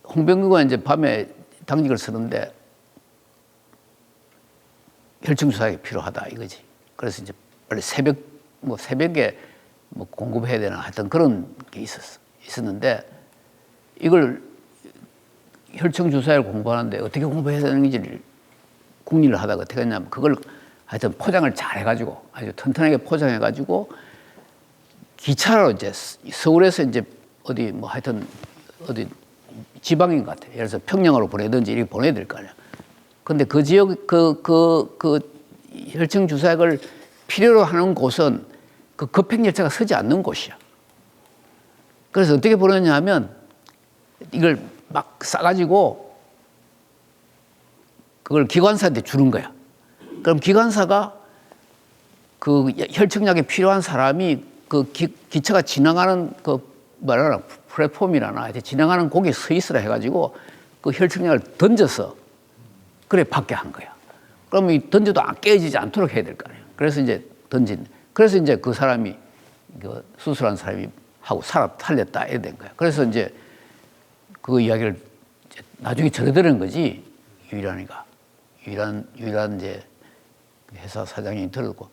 홍병규가 이제 밤에 당직을 쓰는데 혈청 주사약이 필요하다 이거지. 그래서 이제 빨리 새벽에 공급해야 되나 하여튼 그런 게 있었는데 이걸 혈청 주사를 공부하는데 어떻게 공부해야 되는지를 궁리를 하다가 어떻게 했냐면 그걸 하여튼 포장을 잘 해가지고 아주 튼튼하게 포장해가지고 기차로 이제 서울에서 이제 하여튼 어디 지방인 것 같아. 예를 들어서 평양으로 보내든지 이렇게 보내야 될 거 아니야. 근데 그 지역 그 혈청 주사약을 필요로 하는 곳은 그 급행열차가 서지 않는 곳이야. 그래서 어떻게 보냈냐 하면 이걸 막 싸가지고 그걸 기관사한테 주는 거야. 그럼 기관사가 그 혈청약이 필요한 사람이 그 기차가 지나가는 플랫폼이라나 지나가는 거기에 서 있으라 해가지고 그 혈청약을 던져서 그래 받게 한 거야. 그러면 이 던져도 깨지지 않도록 해야 될 거 아니에요. 그래서 이제 그래서 이제 그 사람이 수술한 사람이 하고 살렸다 이래 된 거야. 그래서 이제 그 이야기를 나중에 전해드리는 거지. 유일한 이제 회사 사장님이 들었고,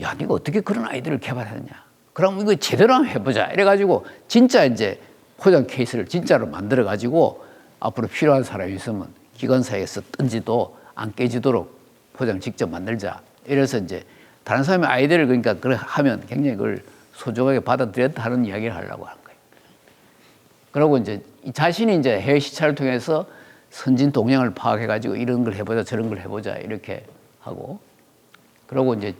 야, 네가 어떻게 그런 아이디어를 개발했냐? 그럼 이거 제대로 한번 해보자. 이래가지고 진짜 이제 포장 케이스를 진짜로 만들어가지고 앞으로 필요한 사람이 있으면 기관사에서 던지도 안 깨지도록 포장 직접 만들자. 이래서 이제 다른 사람의 아이디어를 그러니까 그래 하면 굉장히 그걸 소중하게 받아들였다 하는 이야기를 하려고 하는 거예요. 그리고 이제 자신이 이제 해외 시찰을 통해서 선진 동향을 파악해가지고 이런 걸 해보자 저런 걸 해보자 이렇게 하고 그리고 이제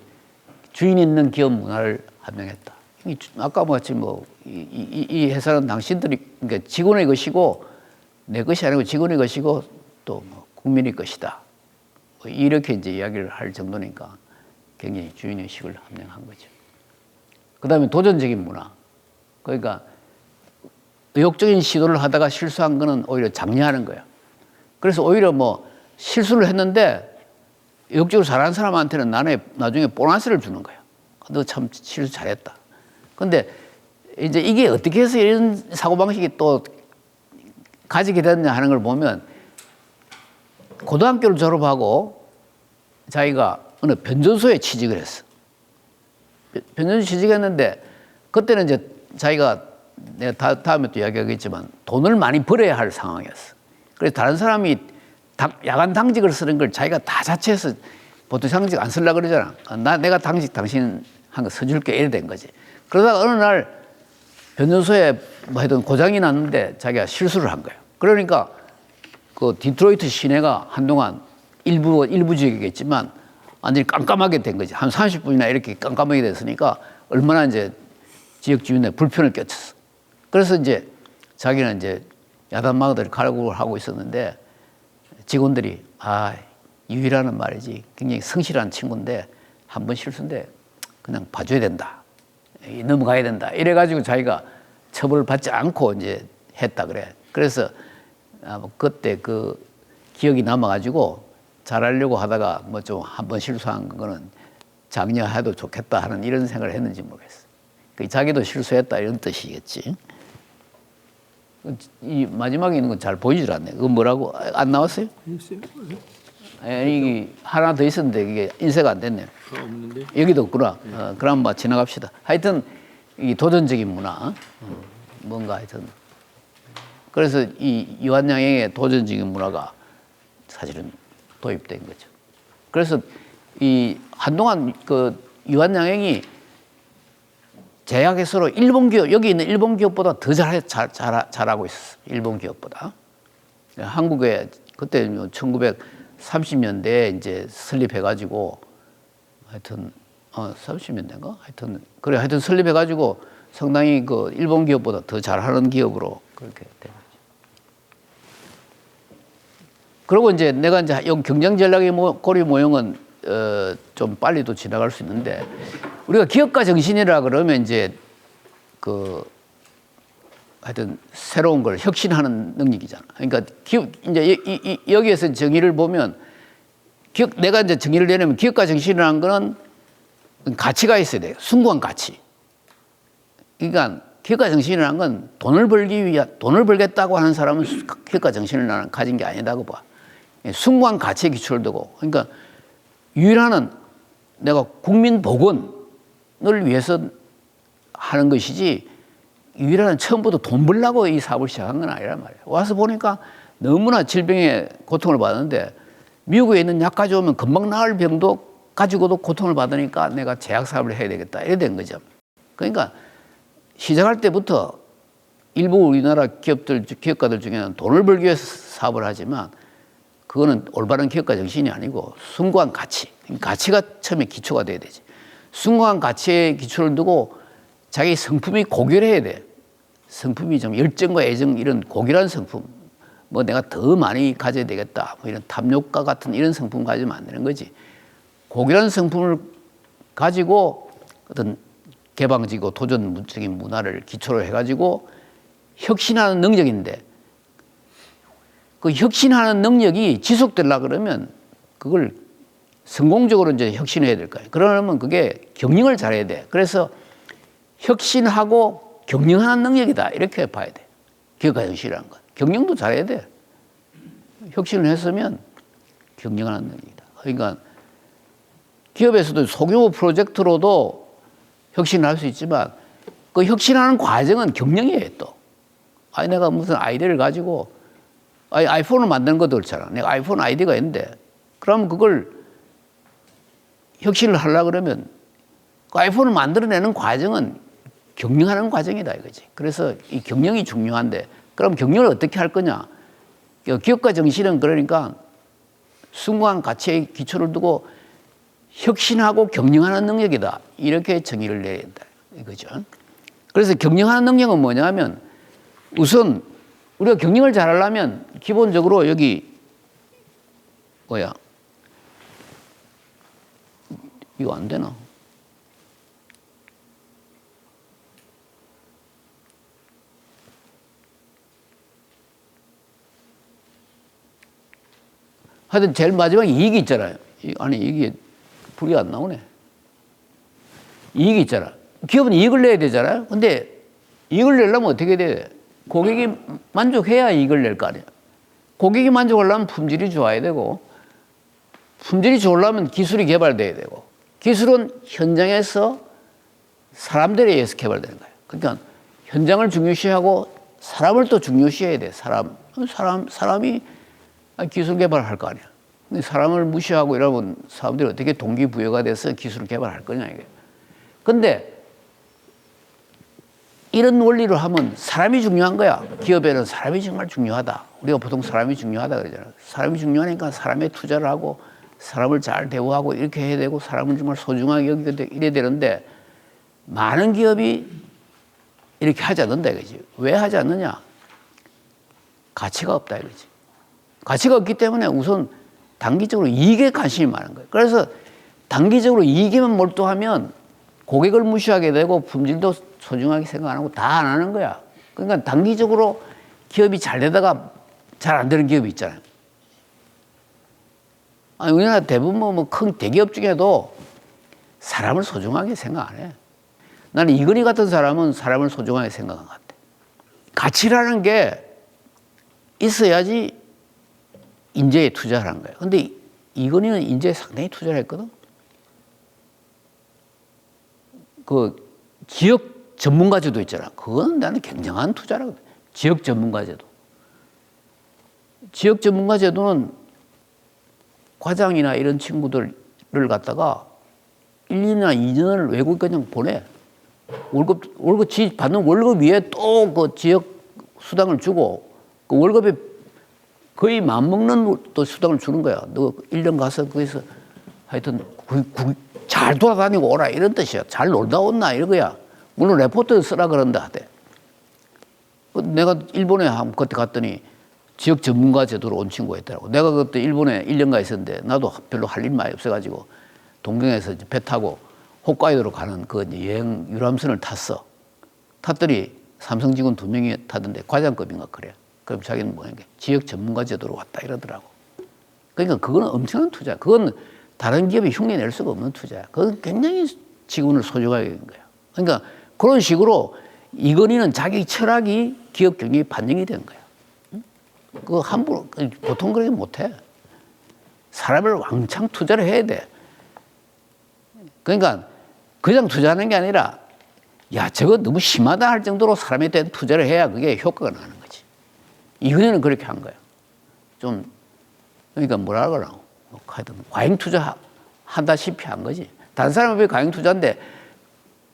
주인 있는 기업 문화를 함양했다. 아까 같이 이 회사는 당신들이 그러니까 직원의 것이고 내 것이 아니고 직원의 것이고 또 국민의 것이다. 이렇게 이제 이야기를 할 정도니까 굉장히 주인의식을 함양한 거죠. 그 다음에 도전적인 문화. 그러니까 의욕적인 시도를 하다가 실수한 거는 오히려 장려하는 거예요. 그래서 오히려 실수를 했는데 의욕적으로 잘하는 사람한테는 나중에 보너스를 주는 거예요. 너 참 실수 잘했다. 근데 이제 이게 어떻게 해서 이런 사고방식이 또 가지게 됐냐 하는 걸 보면 고등학교를 졸업하고 자기가 어느 변전소에 취직을 했어. 변전소 취직했는데 그때는 이제 자기가 내가 다음에 또 이야기하겠지만 돈을 많이 벌어야 할 상황이었어. 그래서 다른 사람이 야간 당직을 쓰는 걸 자기가 다 자체해서 보통 당직 안 쓰려고 그러잖아. 내가 당직 당신 한 거 써줄게 이래 된 거지. 그러다가 어느 날 변전소에 하여튼 고장이 났는데 자기가 실수를 한 거예요. 그러니까 그 디트로이트 시내가 한동안 일부 지역이겠지만 완전히 깜깜하게 된 거지. 한 30분이나 이렇게 깜깜하게 됐으니까 얼마나 이제 지역 주민의 불편을 끼쳤어. 그래서 이제 자기는 이제 야단마을을 갈구를 하고 있었는데 직원들이 유일하는 말이지 굉장히 성실한 친구인데 한 번 실수인데 그냥 봐줘야 된다. 넘어가야 된다. 이래가지고 자기가 처벌을 받지 않고 이제 했다 그래. 그래서 그때 그 기억이 남아가지고 잘하려고 하다가 좀 한 번 실수한 거는 장려해도 좋겠다 하는 이런 생각을 했는지 모르겠어. 자기도 실수했다 이런 뜻이겠지. 이 마지막에 있는 건 잘 보이질 않네. 그거 뭐라고? 안 나왔어요? 이게 하나 더 있었는데 이게 인쇄가 안 됐네요. 없는데? 여기도 없구나. 그럼 지나갑시다. 하여튼 이 도전적인 문화, 뭔가 하여튼 그래서 이 유한양행의 도전적인 문화가 사실은 도입된 거죠. 그래서 이 한동안 그 유한양행이 제약회사로 일본 기업, 여기 있는 일본 기업보다 더 잘하고 있었어. 일본 기업보다. 한국에 그때 1930년대에 이제 설립해가지고 하여튼 30년대인가? 하여튼 설립해가지고 상당히 그 일본 기업보다 더 잘하는 기업으로 그렇게 된 거죠. 그리고 이제 내가 이제 여기 경쟁 전략의 고리 모형은 좀 빨리도 지나갈 수 있는데 우리가 기업가 정신이라 그러면 이제 하여튼 새로운 걸 혁신하는 능력이잖아. 그러니까 이제 여기에서 정의를 보면 내가 이제 정의를 내려면 기업가 정신이라는 거는 가치가 있어야 돼요. 숭고한 가치. 그러니까 기업가 정신이라는 건 돈을 벌겠다고 하는 사람은 기업가 정신을 나는 가진 게 아니다고 봐. 숭고한 가치에 기초를 두고. 그러니까 유일한 내가 국민 복원을 위해서 하는 것이지 유일한 처음부터 돈 벌려고 이 사업을 시작한 건 아니란 말이에요. 와서 보니까 너무나 질병에 고통을 받는데 미국에 있는 약 가져오면 금방 나을 병도 가지고도 고통을 받으니까 내가 제약 사업을 해야 되겠다 이래 된 거죠. 그러니까 시작할 때부터 일부 우리나라 기업가들 중에는 돈을 벌기 위해서 사업을 하지만 그거는 올바른 기업가 정신이 아니고 숭고한 가치가 처음에 기초가 돼야 되지. 숭고한 가치에 기초를 두고 자기 성품이 고결해야 돼. 성품이 좀 열정과 애정 이런 고결한 성품. 뭐 내가 더 많이 가져야 되겠다. 뭐 이런 탐욕과 같은 이런 성품 가지면 안 되는 거지. 고결한 성품을 가지고 어떤 개방적이고 도전적인 문화를 기초로 해가지고 혁신하는 능력인데 그 혁신하는 능력이 지속되려고 그러면 그걸 성공적으로 이제 혁신해야 될 거예요. 그러려면 그게 경영을 잘해야 돼. 그래서 혁신하고 경영하는 능력이다. 이렇게 봐야 돼. 기업가 정신이라는 건. 경영도 잘해야 돼. 혁신을 했으면 경영하는 능력이다. 그러니까 기업에서도 소규모 프로젝트로도 혁신을 할 수 있지만 그 혁신하는 과정은 경영이에요 또. 내가 무슨 아이디어를 가지고 아이폰을 만드는 것도 그렇잖아. 내가 아이폰 아이디어가 있는데 그러면 그걸 혁신을 하려고 그러면 그 아이폰을 만들어내는 과정은 경영하는 과정이다 이거지. 그래서 이 경영이 중요한데 그럼 경영을 어떻게 할 거냐. 기업가 정신은 그러니까 숭고한 가치에 기초를 두고 혁신하고 경영하는 능력이다. 이렇게 정의를 내야 된다 이거죠. 그래서 경영하는 능력은 뭐냐면 우선 우리가 경영을 잘하려면 기본적으로 여기 이거 안 되나? 하여튼 제일 마지막에 이익이 있잖아요. 아니 이게 불이 안 나오네. 이익이 있잖아. 기업은 이익을 내야 되잖아요. 근데 이익을 내려면 어떻게 돼? 고객이 만족해야 이익을 낼 거 아니야. 고객이 만족하려면 품질이 좋아야 되고 품질이 좋으려면 기술이 개발돼야 되고 기술은 현장에서 사람들에 의해서 개발되는 거예요. 그러니까 현장을 중요시하고 사람을 또 중요시해야 돼. 사람이 기술 개발을 할 거 아니야. 근데 사람을 무시하고 이러면 사람들이 어떻게 동기부여가 돼서 기술 개발을 할 거냐 이게. 근데 이런 원리를 하면 사람이 중요한 거야. 기업에는 사람이 정말 중요하다. 우리가 보통 사람이 중요하다 그러잖아. 사람이 중요하니까 사람에 투자를 하고 사람을 잘 대우하고 이렇게 해야 되고 사람을 정말 소중하게 여기게 이래야 되는데 많은 기업이 이렇게 하지 않는다 이거지. 왜 하지 않느냐? 가치가 없다 이거지. 가치가 없기 때문에 우선 단기적으로 이익에 관심이 많은 거예요. 그래서 단기적으로 이익에만 몰두하면 고객을 무시하게 되고 품질도 소중하게 생각 안 하고 다 안 하는 거야. 그러니까 단기적으로 기업이 잘 되다가 잘 안 되는 기업이 있잖아요. 우리나라 대부분 큰 대기업 중에도 사람을 소중하게 생각 안 해. 나는 이건희 같은 사람은 사람을 소중하게 생각한 것 같아. 가치라는 게 있어야지 인재에 투자를 하는 거예요. 근데 이건희는 인재에 상당히 투자를 했거든. 그 지역 전문가제도 있잖아. 그건 나는 굉장한 투자라고. 지역 전문가제도. 지역 전문가제도는 과장이나 이런 친구들을 갖다가 1년이나 2년을 외국에 그냥 보내. 월급 받는 월급 위에 또 그 지역 수당을 주고 그 월급에 거의 맞먹는 또 수당을 주는 거야. 너 1년 가서 거기서 하여튼 잘 돌아다니고 오라 이런 뜻이야. 잘 놀다 온나 이런 거야. 물론 레포트 쓰라 그런다 하대. 내가 일본에 그때 갔더니 지역 전문가 제도로 온 친구가 있더라고. 내가 그때 일본에 1년가 있었는데 나도 별로 할 일 많이 없어가지고 동경에서 배 타고 홋카이도로 가는 그 여행 유람선을 탔어. 탔더니 삼성 직원 2명이 타던데 과장급인가 그래. 그럼 자기는 뭐냐, 지역 전문가 제도로 왔다 이러더라고. 그러니까 그건 엄청난 투자. 그건 다른 기업이 흉내낼 수가 없는 투자야. 그건 굉장히 직원을 소중하게 된 거야. 그러니까 그런 식으로 이건희는 자기 철학이 기업 경영에 반영이 된 거야. 그거 함부로, 보통 그렇게 못해. 사람을 왕창 투자를 해야 돼. 그러니까 그냥 투자하는 게 아니라 야, 저거 너무 심하다 할 정도로 사람에 대한 투자를 해야 그게 효과가 나는 거지. 이건희는 그렇게 한 거야. 좀, 그러니까 뭐라 그러나, 하여튼 과잉 투자 한다시피 한 거지. 다른 사람은 왜 과잉 투자인데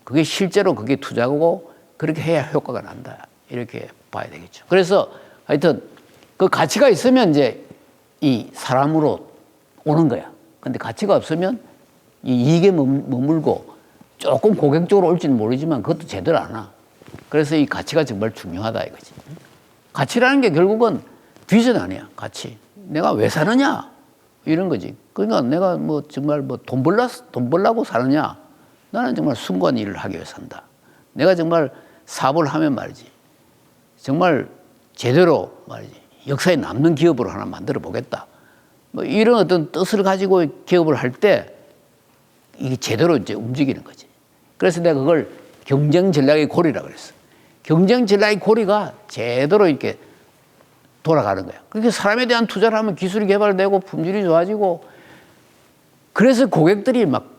그게 실제로 그게 투자고 그렇게 해야 효과가 난다. 이렇게 봐야 되겠죠. 그래서 하여튼 그 가치가 있으면 이제 이 사람으로 오는 거야. 근데 가치가 없으면 이 이익에 머물고 조금 고객적으로 올지는 모르지만 그것도 제대로 안 와. 그래서 이 가치가 정말 중요하다 이거지. 가치라는 게 결국은 비전 아니야. 가치. 내가 왜 사느냐 이런 거지. 그러니까 내가 뭐 정말 뭐 돈 벌라고 사느냐. 나는 정말 숭고한 일을 하기 위해 산다. 내가 정말 사업을 하면 말이지. 정말 제대로 말이지. 역사에 남는 기업으로 하나 만들어 보겠다. 뭐 이런 어떤 뜻을 가지고 기업을 할 때 이게 제대로 이제 움직이는 거지. 그래서 내가 그걸 경쟁 전략의 고리라고 그랬어. 경쟁 전략의 고리가 제대로 이렇게 돌아가는 거야. 그렇게 사람에 대한 투자를 하면 기술이 개발되고 품질이 좋아지고 그래서 고객들이 막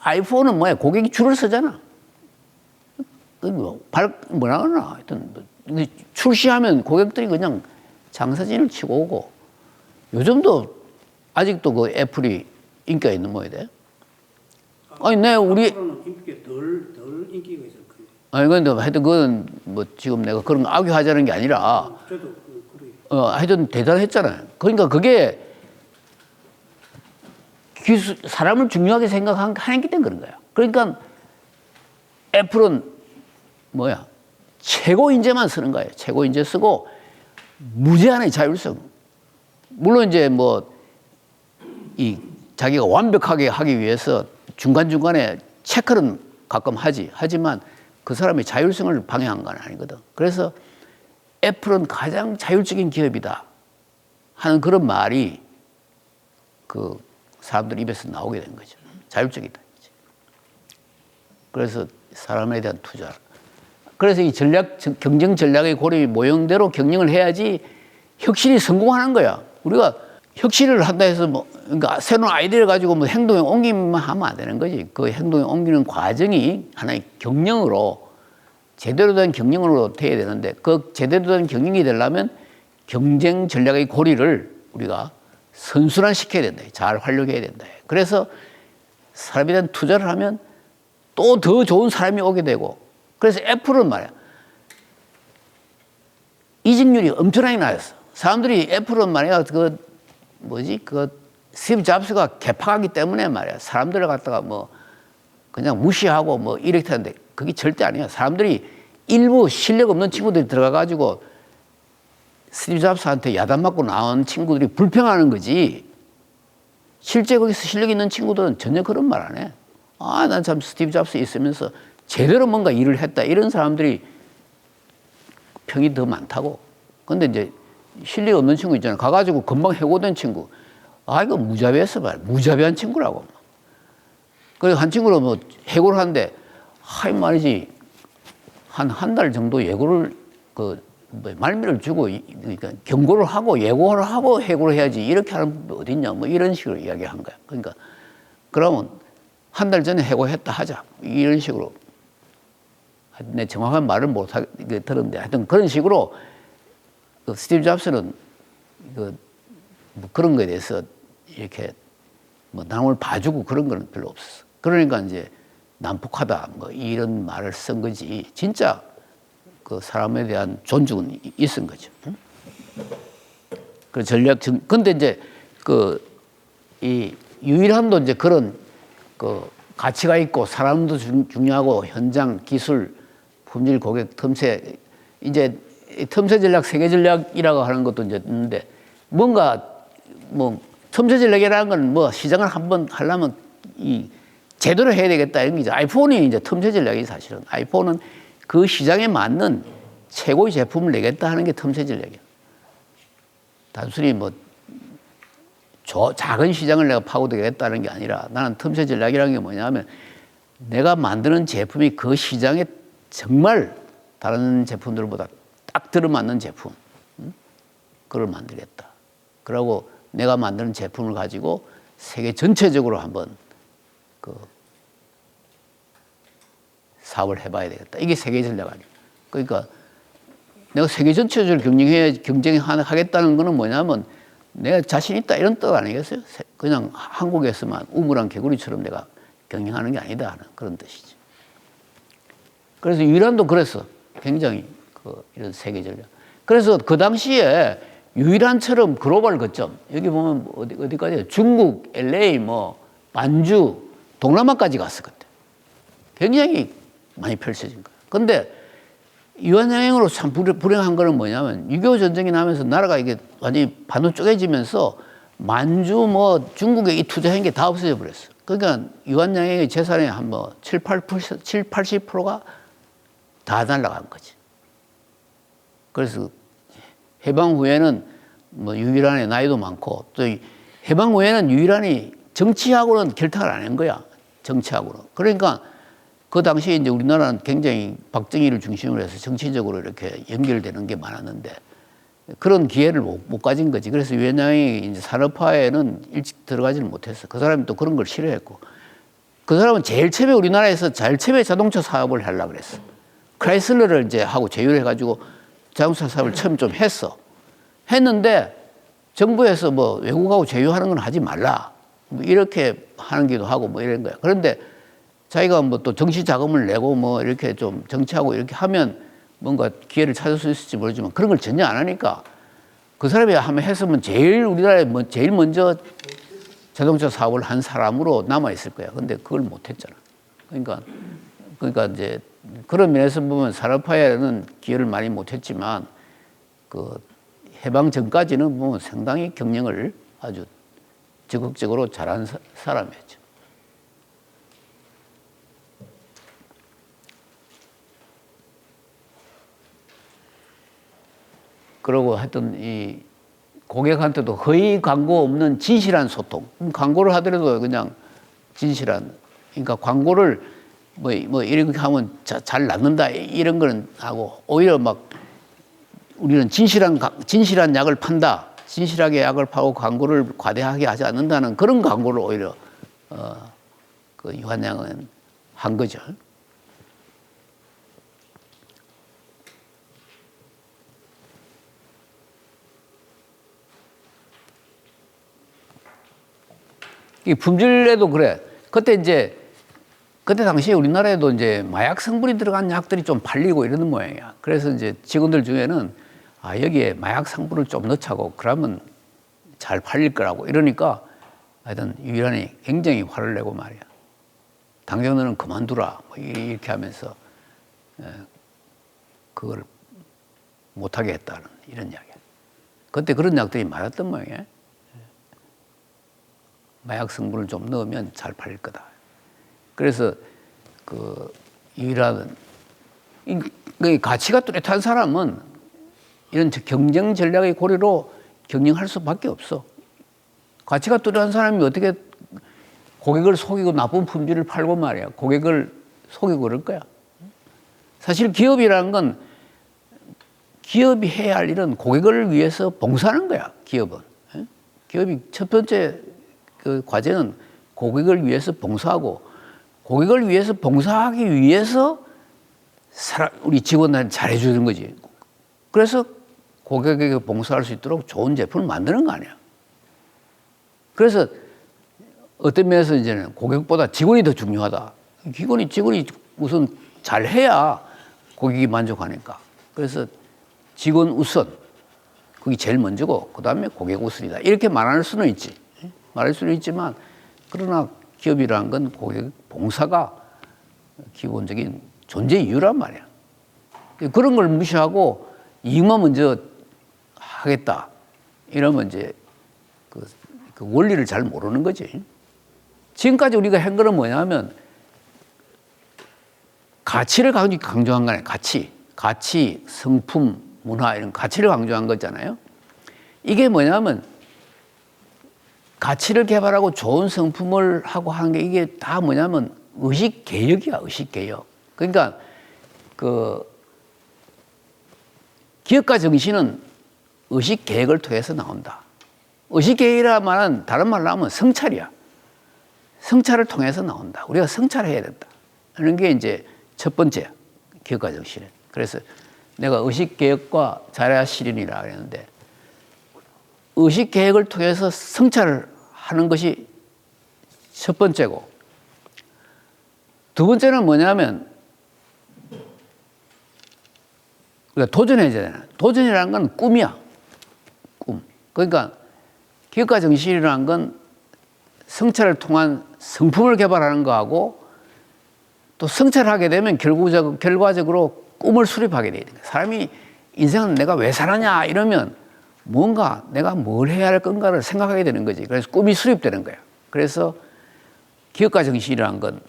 아이폰은 뭐야? 고객이 줄을 서잖아. 뭐라 그러나 하여튼 출시하면 고객들이 그냥 장사진을 치고 오고 요즘도 아직도 그 애플이 인기가 있는 모양이래. 아니, 우리. 인기가 덜 인기가 있을 거예요. 아니, 근데 하여튼 그건 뭐 지금 내가 그런 거 악유하자는 게 아니라. 저도 그래요. 하여튼 대단했잖아요. 그러니까 그게 사람을 중요하게 생각하기 때문에 그런 거야. 그러니까 애플은 뭐야? 최고 인재만 쓰는 거예요. 최고 인재 쓰고 무제한의 자율성. 물론 이제 뭐 이 자기가 완벽하게 하기 위해서 중간중간에 체크는 가끔 하지만 그 사람의 자율성을 방해한 건 아니거든. 그래서 애플은 가장 자율적인 기업이다 하는 그런 말이 그 사람들 입에서 나오게 된 거죠. 자율적이다. 그래서 사람에 대한 투자. 그래서 이 경쟁 전략의 고리 모형대로 경영을 해야지 혁신이 성공하는 거야. 우리가 혁신을 한다 해서 뭐, 그러니까 새로운 아이디어를 가지고 뭐 행동에 옮기면 하면 안 되는 거지. 그 행동에 옮기는 과정이 하나의 경영으로, 제대로 된 경영으로 돼야 되는데, 그 제대로 된 경영이 되려면 경쟁 전략의 고리를 우리가 선순환시켜야 된다. 잘 활용해야 된다. 그래서 사람에 대한 투자를 하면 또 더 좋은 사람이 오게 되고, 그래서 애플은 말이야. 이직률이 엄청나게 낮았어. 사람들이 애플은 말이야. 스티브 잡스가 개파하기 때문에 말이야. 사람들을 갖다가 뭐 그냥 무시하고 뭐 이렇게 하는데 그게 절대 아니야. 사람들이 일부 실력 없는 친구들이 들어가가지고 스티브 잡스한테 야단 맞고 나온 친구들이 불평하는 거지. 실제 거기서 실력 있는 친구들은 전혀 그런 말 안 해. 아, 난 참 스티브 잡스 있으면서 제대로 뭔가 일을 했다. 이런 사람들이 평이 더 많다고. 근데 이제 실력 없는 친구 있잖아. 가가지고 금방 해고된 친구. 아, 이거 무자비했어, 말. 무자비한 친구라고. 그래서 한 친구는 뭐 해고를 하는데, 하이 말이지. 한 달 정도 예고를, 말미를 주고, 그러니까 경고를 하고, 예고를 하고 해고를 해야지. 이렇게 하는 분 어딨냐. 뭐 이런 식으로 이야기한 거야. 그러니까, 그러면 한 달 전에 해고했다 하자. 이런 식으로. 내 정확한 말을 못 들었는데, 하여튼 그런 식으로 스티브 잡스는 뭐 그런 거에 대해서 이렇게 뭐 남을 봐주고 그런 거는 별로 없었어. 그러니까 이제 난폭하다 뭐 이런 말을 쓴 거지. 진짜 그 사람에 대한 존중은 있은 거죠. 그 근데 이제 이 유일함도 이제 그런 가치가 있고 사람도 중요하고 현장 기술 품질 고객 틈새 이제 틈새 전략 세계 전략이라고 하는 것도 이제 있는데 뭔가 뭐 틈새 전략이라는 건 뭐 시장을 한번 하려면 제대로 해야 되겠다 이런 게 이제 아이폰이 이제 틈새 전략이 사실은 아이폰은 그 시장에 맞는 최고의 제품을 내겠다 하는 게 틈새 전략이야. 단순히 뭐 작은 시장을 내가 파고들겠다는 게 아니라 나는 틈새 전략이라는 게 뭐냐면 내가 만드는 제품이 그 시장에 정말 다른 제품들보다 딱 들어맞는 제품, 그걸 만들겠다. 그러고 내가 만드는 제품을 가지고 세계 전체적으로 한번 그 사업을 해봐야 되겠다. 이게 세계 전략 아니에요. 그러니까 내가 세계 전체적으로 경쟁하겠다는 거는 뭐냐면 내가 자신 있다 이런 뜻 아니겠어요? 그냥 한국에서만 우물안 개구리처럼 내가 경영하는 게 아니다 하는 그런 뜻이지. 그래서 유일한도 그랬어. 굉장히 이런 세계 전략. 그래서 그 당시에 유일한처럼 글로벌 거점 여기 보면 어디까지 중국, LA, 뭐 만주, 동남아까지 갔어 그때. 굉장히 많이 펼쳐진 거야. 근데 유한양행으로 참 불행한 거는 뭐냐면 6.25 전쟁이 나면서 나라가 이게 완전히 반으로 쪼개지면서 만주 뭐 중국에 이 투자한 게 다 없어져 버렸어. 그러니까 유한양행의 재산의 한 뭐 80%가 다 날아간 거지. 그래서 해방 후에는 뭐 유일한의 나이도 많고 또 해방 후에는 유일한이 정치하고는 결탁을 안 한 거야. 정치하고는. 그러니까 그 당시에 이제 우리나라는 굉장히 박정희를 중심으로 해서 정치적으로 이렇게 연결되는 게 많았는데 그런 기회를 못 가진 거지. 그래서 유한양이 이제 산업화에는 일찍 들어가지를 못했어. 그 사람이 또 그런 걸 싫어했고. 그 사람은 제일 처음에 우리나라에서 제일 처음에 자동차 사업을 하려고 그랬어. 크라이슬러를 이제 하고 제휴해가지고 자동차 사업을 처음 좀 했어. 했는데 정부에서 뭐 외국하고 제휴하는 건 하지 말라. 뭐 이렇게 하는 기도 하고 뭐 이런 거야. 그런데 자기가 뭐 또 정치 자금을 내고 뭐 이렇게 좀 정치하고 이렇게 하면 뭔가 기회를 찾을 수 있을지 모르지만 그런 걸 전혀 안 하니까 그 사람이 한번 했으면 제일 우리나라에 제일 먼저 자동차 사업을 한 사람으로 남아있을 거야. 근데 그걸 못 했잖아. 그러니까 이제 그런 면에서 보면 산업화에는 기여를 많이 못 했지만 그 해방 전까지는 보면 상당히 경영을 아주 적극적으로 잘한 사람이었죠. 그러고 하여튼 이 고객한테도 거의 광고 없는 진실한 소통. 광고를 하더라도 그냥 진실한. 그러니까 광고를 뭐 이렇게 하면 잘 낫는다 이런 거는 하고 오히려 막 우리는 진실한 약을 판다. 진실하게 약을 파고 광고를 과대하게 하지 않는다는 그런 광고를 오히려 그 유한양은 한 거죠. 이 품질에도 그래. 그때 당시에 우리나라에도 이제 마약 성분이 들어간 약들이 좀 팔리고 이러는 모양이야. 그래서 이제 직원들 중에는 여기에 마약 성분을 좀 넣자고 그러면 잘 팔릴 거라고 이러니까 하여튼 유일한이 굉장히 화를 내고 말이야. 당장 너는 그만두라. 뭐 이렇게 하면서 그걸 못하게 했다는 이런 이야기야. 그때 그런 약들이 많았던 모양이야. 마약 성분을 좀 넣으면 잘 팔릴 거다. 그래서 그 유일한 가치가 뚜렷한 사람은 이런 경쟁 전략의 고리로 경영할 수밖에 없어. 가치가 뚜렷한 사람이 어떻게 고객을 속이고 나쁜 품질을 팔고 말이야. 고객을 속이고 그럴 거야. 사실 기업이라는 건 기업이 해야 할 일은 고객을 위해서 봉사하는 거야. 기업은. 기업이 첫 번째 그 과제는 고객을 위해서 봉사하고 고객을 위해서 봉사하기 위해서 우리 직원들한테 잘해주는 거지. 그래서 고객에게 봉사할 수 있도록 좋은 제품을 만드는 거 아니야. 그래서 어떤 면에서 이제는 고객보다 직원이 더 중요하다. 직원이 우선 잘해야 고객이 만족하니까. 그래서 직원 우선, 그게 제일 먼저고 그 다음에 고객 우선이다. 이렇게 말할 수는 있지만 그러나 기업이라는 건 고객 봉사가 기본적인 존재 이유란 말이야. 그런 걸 무시하고 이익만 먼저 하겠다. 이러면 이제 그 원리를 잘 모르는 거지. 지금까지 우리가 한 거는 뭐냐면 가치를 강조한 거아니에요. 가치, 성품, 문화 이런 가치를 강조한 거잖아요. 이게 뭐냐면 가치를 개발하고 좋은 성품을 하고 하는 게 이게 다 뭐냐면 의식 개혁이야, 의식 개혁. 그러니까 그 기업가 정신은 의식 개혁을 통해서 나온다. 의식 개혁이라 말은 다른 말로 하면 성찰이야. 성찰을 통해서 나온다. 우리가 성찰해야 된다. 하는 게 이제 첫 번째 기업가 정신은. 그래서 내가 의식 개혁과 자라 실현이라 그랬는데 의식 개혁을 통해서 성찰을 하는 것이 첫 번째고 두 번째는 뭐냐면 우리가 도전해야 되잖아요. 도전이라는 건 꿈이야. 꿈. 그러니까 기업가 정신이라는 건 성찰을 통한 성품을 개발하는 거하고 또 성찰하게 되면 결과적으로 꿈을 수립하게 돼야 돼요. 사람이 인생은 내가 왜 사느냐 이러면 뭔가 내가 뭘 해야 할 건가를 생각하게 되는 거지. 그래서 꿈이 수립되는 거야. 그래서 기업가 정신이라는 건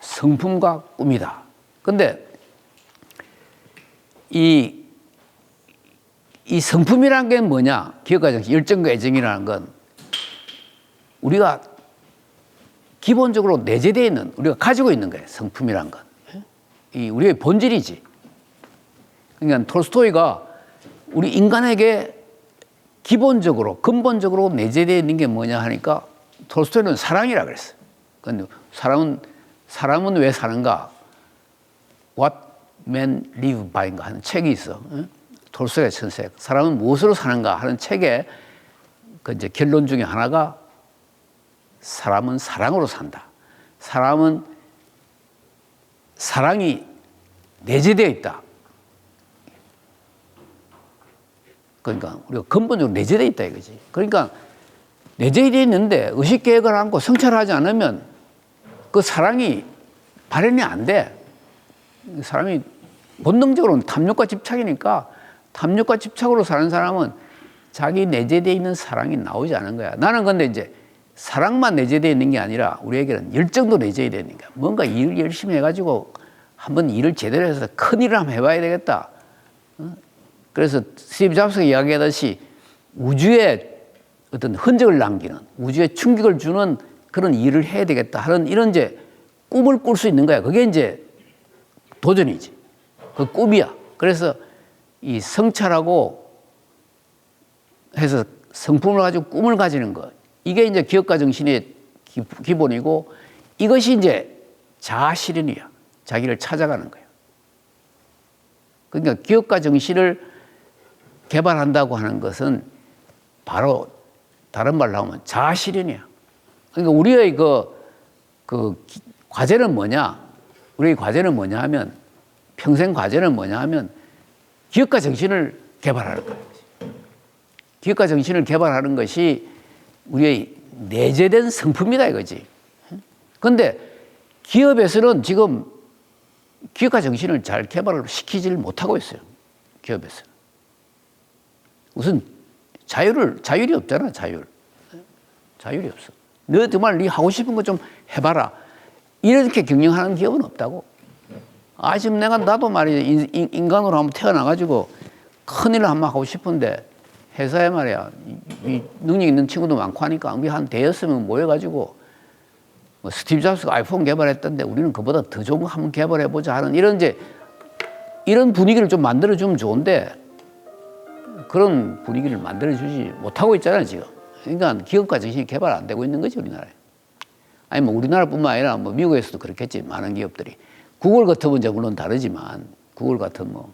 성품과 꿈이다. 근데 이 성품이라는 게 뭐냐? 기업가 정신, 열정과 애정이라는 건 우리가 기본적으로 내재되어 있는, 우리가 가지고 있는 거예요. 성품이라는 건. 이 우리의 본질이지. 그러니까 톨스토이가 우리 인간에게 기본적으로, 근본적으로 내재되어 있는 게 뭐냐 하니까 톨스토이는 사랑이라 그랬어요. 근데 사람은 왜 사는가? What Men Live By인가 하는 책이 있어. 톨스토이의 천책. 사람은 무엇으로 사는가 하는 책의 그 이제 결론 중에 하나가 사람은 사랑으로 산다. 사람은 사랑이 내재되어 있다. 그러니까 우리가 근본적으로 내재되어 있다 이거지. 그러니까 내재되어 있는데 의식 계획을 안고 성찰하지 않으면 그 사랑이 발현이 안 돼. 사람이 본능적으로는 탐욕과 집착이니까 탐욕과 집착으로 사는 사람은 자기 내재되어 있는 사랑이 나오지 않은 거야. 나는 근데 이제 사랑만 내재되어 있는 게 아니라 우리에게는 열정도 내재되어 있는 거야. 뭔가 일을 열심히 해가지고 한번 일을 제대로 해서 큰 일을 한번 해봐야 되겠다. 그래서 스티브 잡스가 이야기하듯이 우주에 어떤 흔적을 남기는, 우주에 충격을 주는 그런 일을 해야 되겠다 하는 이런 이제 꿈을 꿀 수 있는 거야. 그게 이제 도전이지. 그 꿈이야. 그래서 이 성찰하고 해서 성품을 가지고 꿈을 가지는 것. 이게 이제 기업가 정신의 기본이고 이것이 이제 자아 실현이야. 자기를 찾아가는 거예요. 그러니까 기업가 정신을 개발한다고 하는 것은 바로 다른 말로 하면 자아 실현이야. 그러니까 우리의 그 과제는 뭐냐? 우리의 과제는 뭐냐 하면 평생 과제는 뭐냐 하면 기업가 정신을 개발하는 거예요. 기업가 정신을 개발하는 것이 우리의 내재된 성품이다 이거지. 그런데 기업에서는 지금 기업가 정신을 잘 개발을 시키지를 못하고 있어요. 기업에서는. 우선 자율이 없잖아, 자율이 없어. 너 정말 네 하고 싶은 거 좀 해봐라. 이렇게 경영하는 기업은 없다고. 지금 나도 말이야, 인간으로 한번 태어나가지고 큰일을 한번 하고 싶은데 회사에 말이야, 이 능력 있는 친구도 많고 하니까 우리 한 대여섯 명 모여가지고 뭐 스티브 잡스가 아이폰 개발했던데 우리는 그보다 더 좋은 거 한번 개발해보자 하는 이런 분위기를 좀 만들어주면 좋은데 그런 분위기를 만들어주지 못하고 있잖아요, 지금. 그러니까 기업가 정신이 개발 안 되고 있는 거지, 우리나라에. 아니, 뭐 우리나라뿐만 아니라 뭐 미국에서도 그렇겠지, 많은 기업들이. 구글 같으면 이제 물론 다르지만, 구글 같은 뭐.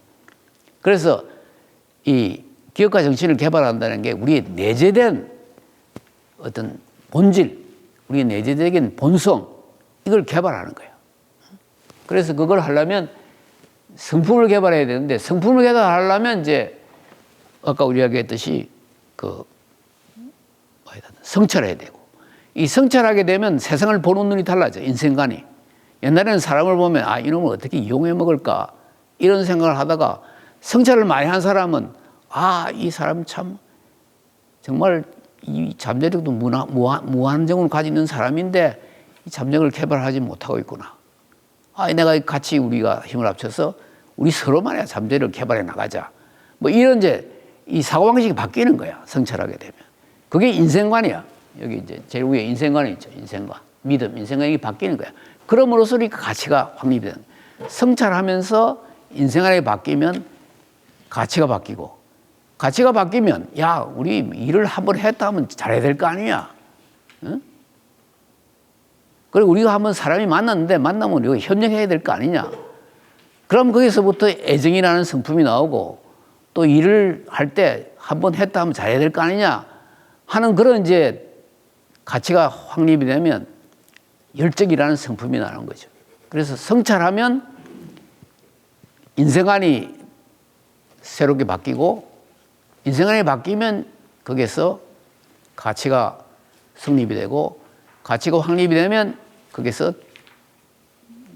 그래서 이 기업가 정신을 개발한다는 게 우리의 내재된 어떤 본질, 우리의 내재된 본성, 이걸 개발하는 거예요. 그래서 그걸 하려면 성품을 개발해야 되는데, 성품을 개발하려면 이제 아까 우리가 얘기했듯이 성찰해야 되고, 이 성찰하게 되면 세상을 보는 눈이 달라져, 인생관이. 옛날에는 사람을 보면 이놈을 어떻게 이용해 먹을까 이런 생각을 하다가 성찰을 많이 한 사람은 이 사람 참 정말 이 잠재력도 무한정을 가지고 있는 사람인데 이 잠재력을 개발하지 못하고 있구나. 내가 같이 우리가 힘을 합쳐서 우리 서로만의 잠재력을 개발해 나가자. 뭐 이런 이제 이 사고방식이 바뀌는 거야. 성찰하게 되면. 그게 인생관이야. 여기 이제 제일 위에 인생관이 있죠. 인생관. 믿음, 인생관이 바뀌는 거야. 그럼으로써 우리 가치가 확립이 되는 거야. 성찰하면서 인생관이 바뀌면 가치가 바뀌고, 가치가 바뀌면 야, 우리 일을 한번 했다 하면 잘해야 될 거 아니냐. 응? 그리고 우리가 한번 사람이 만났는데 만나면 우리가 협력해야 될 거 아니냐. 그럼 거기서부터 애정이라는 성품이 나오고 또 일을 할 때 한번 했다 하면 잘해야 될 거 아니냐 하는 그런 이제 가치가 확립이 되면 열정이라는 성품이 나는 거죠. 그래서 성찰하면 인생관이 새롭게 바뀌고 인생관이 바뀌면 거기서 가치가 성립이 되고 가치가 확립이 되면 거기서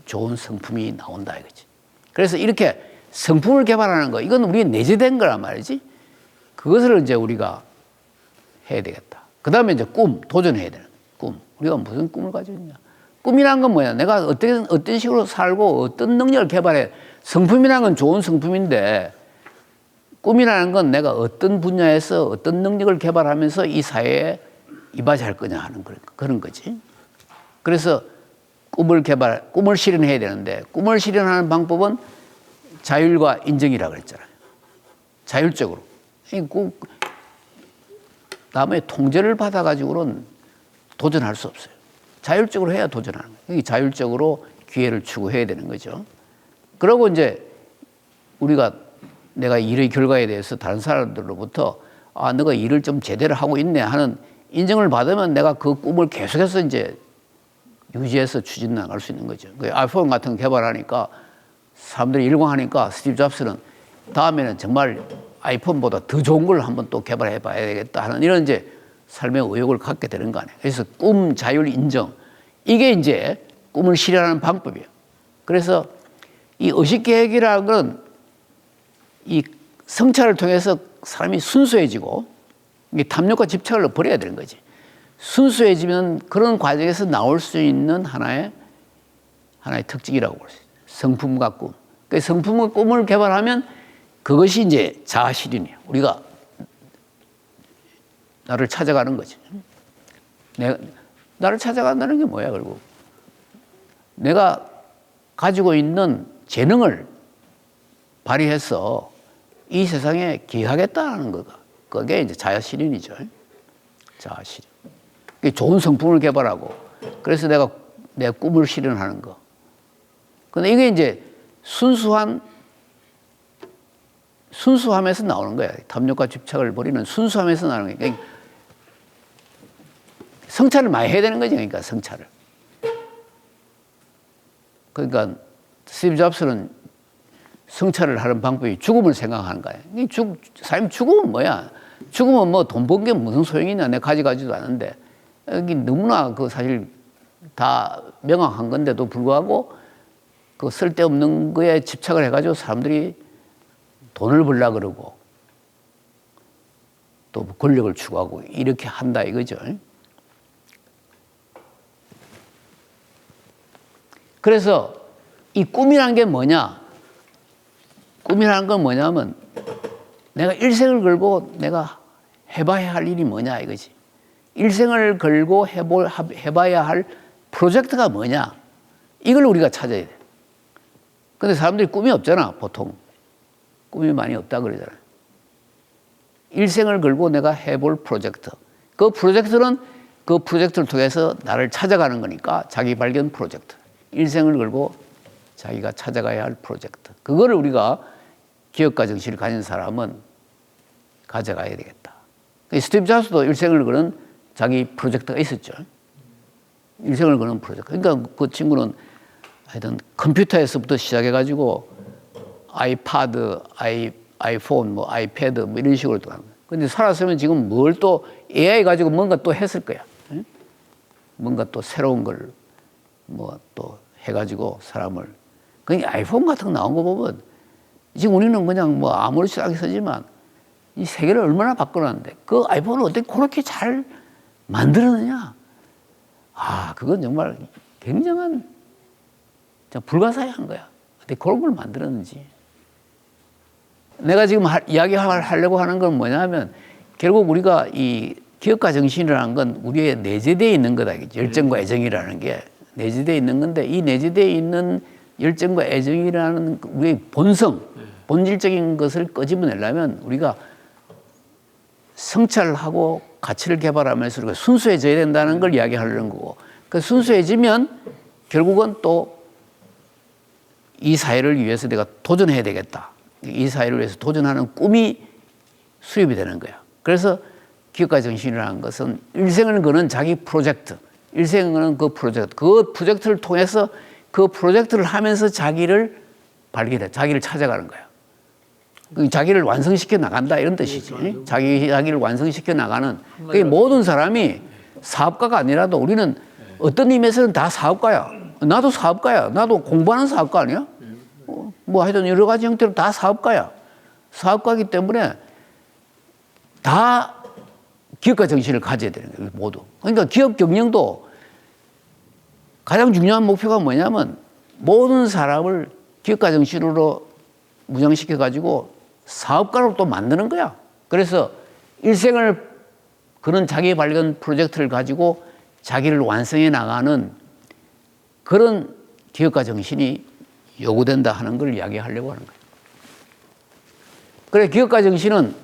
좋은 성품이 나온다 이거지. 그래서 이렇게 성품을 개발하는 거 이건 우리가 내재된 거란 말이지. 그것을 이제 우리가 해야 되겠다. 그 다음에 이제 꿈, 도전해야 되는 꿈. 우리가 무슨 꿈을 가지고 있냐. 꿈이란 건 뭐야? 내가 어떤 식으로 살고 어떤 능력을 개발해. 성품이란 건 좋은 성품인데 꿈이라는 건 내가 어떤 분야에서 어떤 능력을 개발하면서 이 사회에 이바지할 거냐 하는 그런 거지. 그래서 꿈을 실현해야 되는데 꿈을 실현하는 방법은 자율과 인정이라고 그랬잖아요. 자율적으로. 남의 통제를 받아가지고는 도전할 수 없어요. 자율적으로 해야 도전하는 거예요. 자율적으로 기회를 추구해야 되는 거죠. 그러고 이제 내가 일의 결과에 대해서 다른 사람들로부터 너가 일을 좀 제대로 하고 있네 하는 인정을 받으면 내가 그 꿈을 계속해서 이제 유지해서 추진 나갈 수 있는 거죠. 그 아이폰 같은 거 개발하니까 사람들이 일광하니까 스티브 잡스는 다음에는 정말 아이폰보다 더 좋은 걸 한번 또 개발해 봐야 되겠다 하는 이런 이제 삶의 의욕을 갖게 되는 거 아니에요. 그래서 꿈, 자율, 인정. 이게 이제 꿈을 실현하는 방법이에요. 그래서 이 의식계획이라는 건 이 성찰을 통해서 사람이 순수해지고 이게 탐욕과 집착을 버려야 되는 거지. 순수해지면 그런 과정에서 나올 수 있는 하나의 특징이라고 볼 수 있어요. 성품과 꿈. 그 성품과 꿈을 개발하면 그것이 이제 자아실현이에요. 우리가 나를 찾아가는 거지. 나를 찾아간다는 게 뭐야, 결국. 내가 가지고 있는 재능을 발휘해서 이 세상에 기여하겠다는 거가 그게 이제 자아실현이죠. 자아실현. 좋은 성품을 개발하고 그래서 내가 내 꿈을 실현하는 거. 근데 이게 이제 순수함에서 나오는 거야. 탐욕과 집착을 버리는 순수함에서 나오는 거야. 그러니까 성찰을 많이 해야 되는 거지. 그러니까 성찰을. 그러니까 스티브 잡스는 성찰을 하는 방법이 죽음을 생각하는 거야. 사람이 죽으면 뭐야? 죽으면 뭐 돈 번 게 무슨 소용이 있냐? 내가 가져가지도 않은데. 여기 너무나 그 사실 다 명확한 건데도 불구하고 그 쓸데없는 거에 집착을 해가지고 사람들이 돈을 벌려고 그러고 또 권력을 추구하고 이렇게 한다 이거죠. 그래서 이 꿈이라는 게 뭐냐? 꿈이라는 건 뭐냐면 내가 일생을 걸고 내가 해봐야 할 일이 뭐냐 이거지. 일생을 걸고 해봐야 할 프로젝트가 뭐냐. 이걸 우리가 찾아야 돼. 근데 사람들이 꿈이 없잖아, 보통. 꿈이 많이 없다 그러잖아요. 일생을 걸고 내가 해볼 프로젝트. 그 프로젝트는 그 프로젝트를 통해서 나를 찾아가는 거니까 자기 발견 프로젝트. 일생을 걸고 자기가 찾아가야 할 프로젝트. 그거를 우리가 기업가 정신을 가진 사람은 가져가야 되겠다. 스티브 잡스도 일생을 거는 자기 프로젝트가 있었죠. 일생을 거는 프로젝트. 그러니까 그 친구는 하여튼 컴퓨터에서부터 시작해가지고 아이파드, 아이폰, 뭐 아이패드 뭐 이런 식으로 또 하는 거예요. 근데 살았으면 지금 뭘 또 AI 가지고 뭔가 또 했을 거야. 뭔가 또 새로운 걸 뭐 또 해가지고 사람을. 그러니까 아이폰 같은 거 나온 거 보면 지금 우리는 그냥 뭐 아무렇지도 않게 쓰지만 이 세계를 얼마나 바꿔놨는데 그 아이폰을 어떻게 그렇게 잘 만들었느냐. 그건 정말 굉장한 불가사의한 거야. 근데 그런 걸 만들었는지. 내가 지금 이야기하려고 하는 건 뭐냐면 결국 우리가 이 기업가 정신이라는 건 우리의 내재되어 있는 거다. 열정과 애정이라는 게 내재되어 있는 건데 이 내재되어 있는 열정과 애정이라는 우리의 본성, 본질적인 것을 끄집어내려면 우리가 성찰하고 가치를 개발하면서 우리가 순수해져야 된다는 걸 이야기하려는 거고 그 순수해지면 결국은 또 이 사회를 위해서 내가 도전해야 되겠다. 이 사회를 위해서 도전하는 꿈이 수립이 되는 거야. 그래서 기업가 정신이라는 것은 일생을 거는 자기 프로젝트, 일생을 거는 그 프로젝트를 통해서 그 프로젝트를 하면서 자기를 발견해, 자기를 찾아가는 거야. 자기를 완성시켜 나간다 이런 뜻이지. 자기를 완성시켜 나가는. 그게 모든 사람이 사업가가 아니라도 우리는 어떤 의미에서는 다 사업가야. 나도 사업가야. 나도 공부하는 사업가 아니야? 뭐 하여튼 여러 가지 형태로 다 사업가야. 사업가이기 때문에 다 기업가 정신을 가져야 되는 거예요. 모두. 그러니까 기업 경영도 가장 중요한 목표가 뭐냐면 모든 사람을 기업가 정신으로 무장시켜 가지고 사업가로 또 만드는 거야. 그래서 일생을 그런 자기 발견 프로젝트를 가지고 자기를 완성해 나가는 그런 기업가 정신이 요구된다 하는 걸 이야기하려고 하는 거예요. 그래 기업가 정신은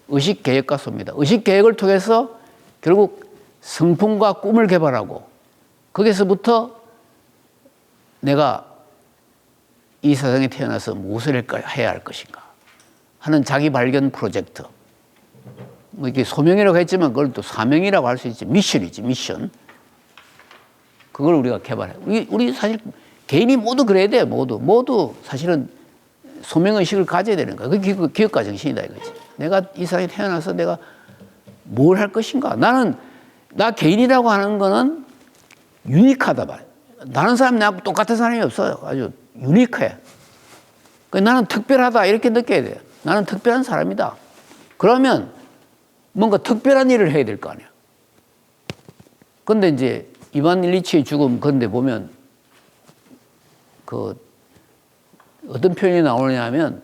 의식계획가소입니다. 의식계획을 통해서 결국 성품과 꿈을 개발하고 거기서부터 내가 이 세상에 태어나서 무엇을 해야 할 것인가 하는 자기 발견 프로젝트. 뭐 이게 소명이라고 했지만 그걸 또 사명이라고 할 수 있지. 미션이지, 미션. 그걸 우리가 개발해. 우리 사실 개인이 모두 그래야 돼. 모두 사실은 소명의식을 가져야 되는 거야. 그게 기업가 정신이다 이거지. 내가 이 세상에 태어나서 내가 뭘 할 것인가. 나 개인이라고 하는 거는 유니크하다 말. 다른 사람 나하고 똑같은 사람이 없어요. 아주 유니크해. 나는 특별하다 이렇게 느껴야 돼요. 나는 특별한 사람이다. 그러면 뭔가 특별한 일을 해야 될 거 아니야. 그런데 이제 이반 일리치의 죽음 그런데 보면 그 어떤 표현이 나오냐면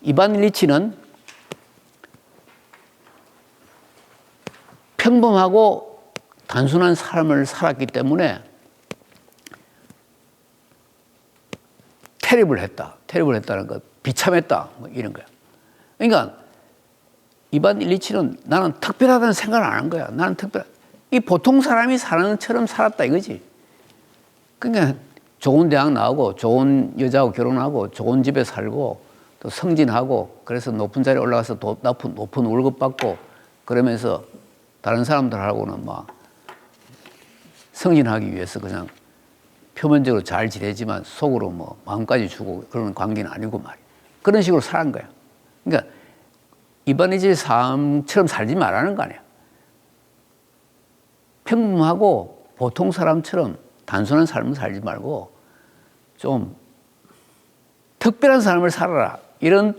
이반 일리치는 평범하고 단순한 삶을 살았기 때문에 테러블했다는 것, 비참했다 뭐 이런 거야. 그러니까 이반 일리치는 나는 특별하다는 생각을 안 한 거야. 이 보통 사람이 사는 것처럼 살았다 이거지. 그러니까 좋은 대학 나오고 좋은 여자하고 결혼하고 좋은 집에 살고 또 승진하고 그래서 높은 자리에 올라가서 높은 월급 받고 그러면서 다른 사람들하고는 막 승진하기 위해서 그냥 표면적으로 잘 지내지만 속으로 뭐 마음까지 주고 그런 관계는 아니고 말이야. 그런 식으로 살은 거야. 그러니까 이반이질 삶처럼 살지 말라는 거 아니야. 평범하고 보통 사람처럼 단순한 삶을 살지 말고 좀 특별한 삶을 살아라. 이런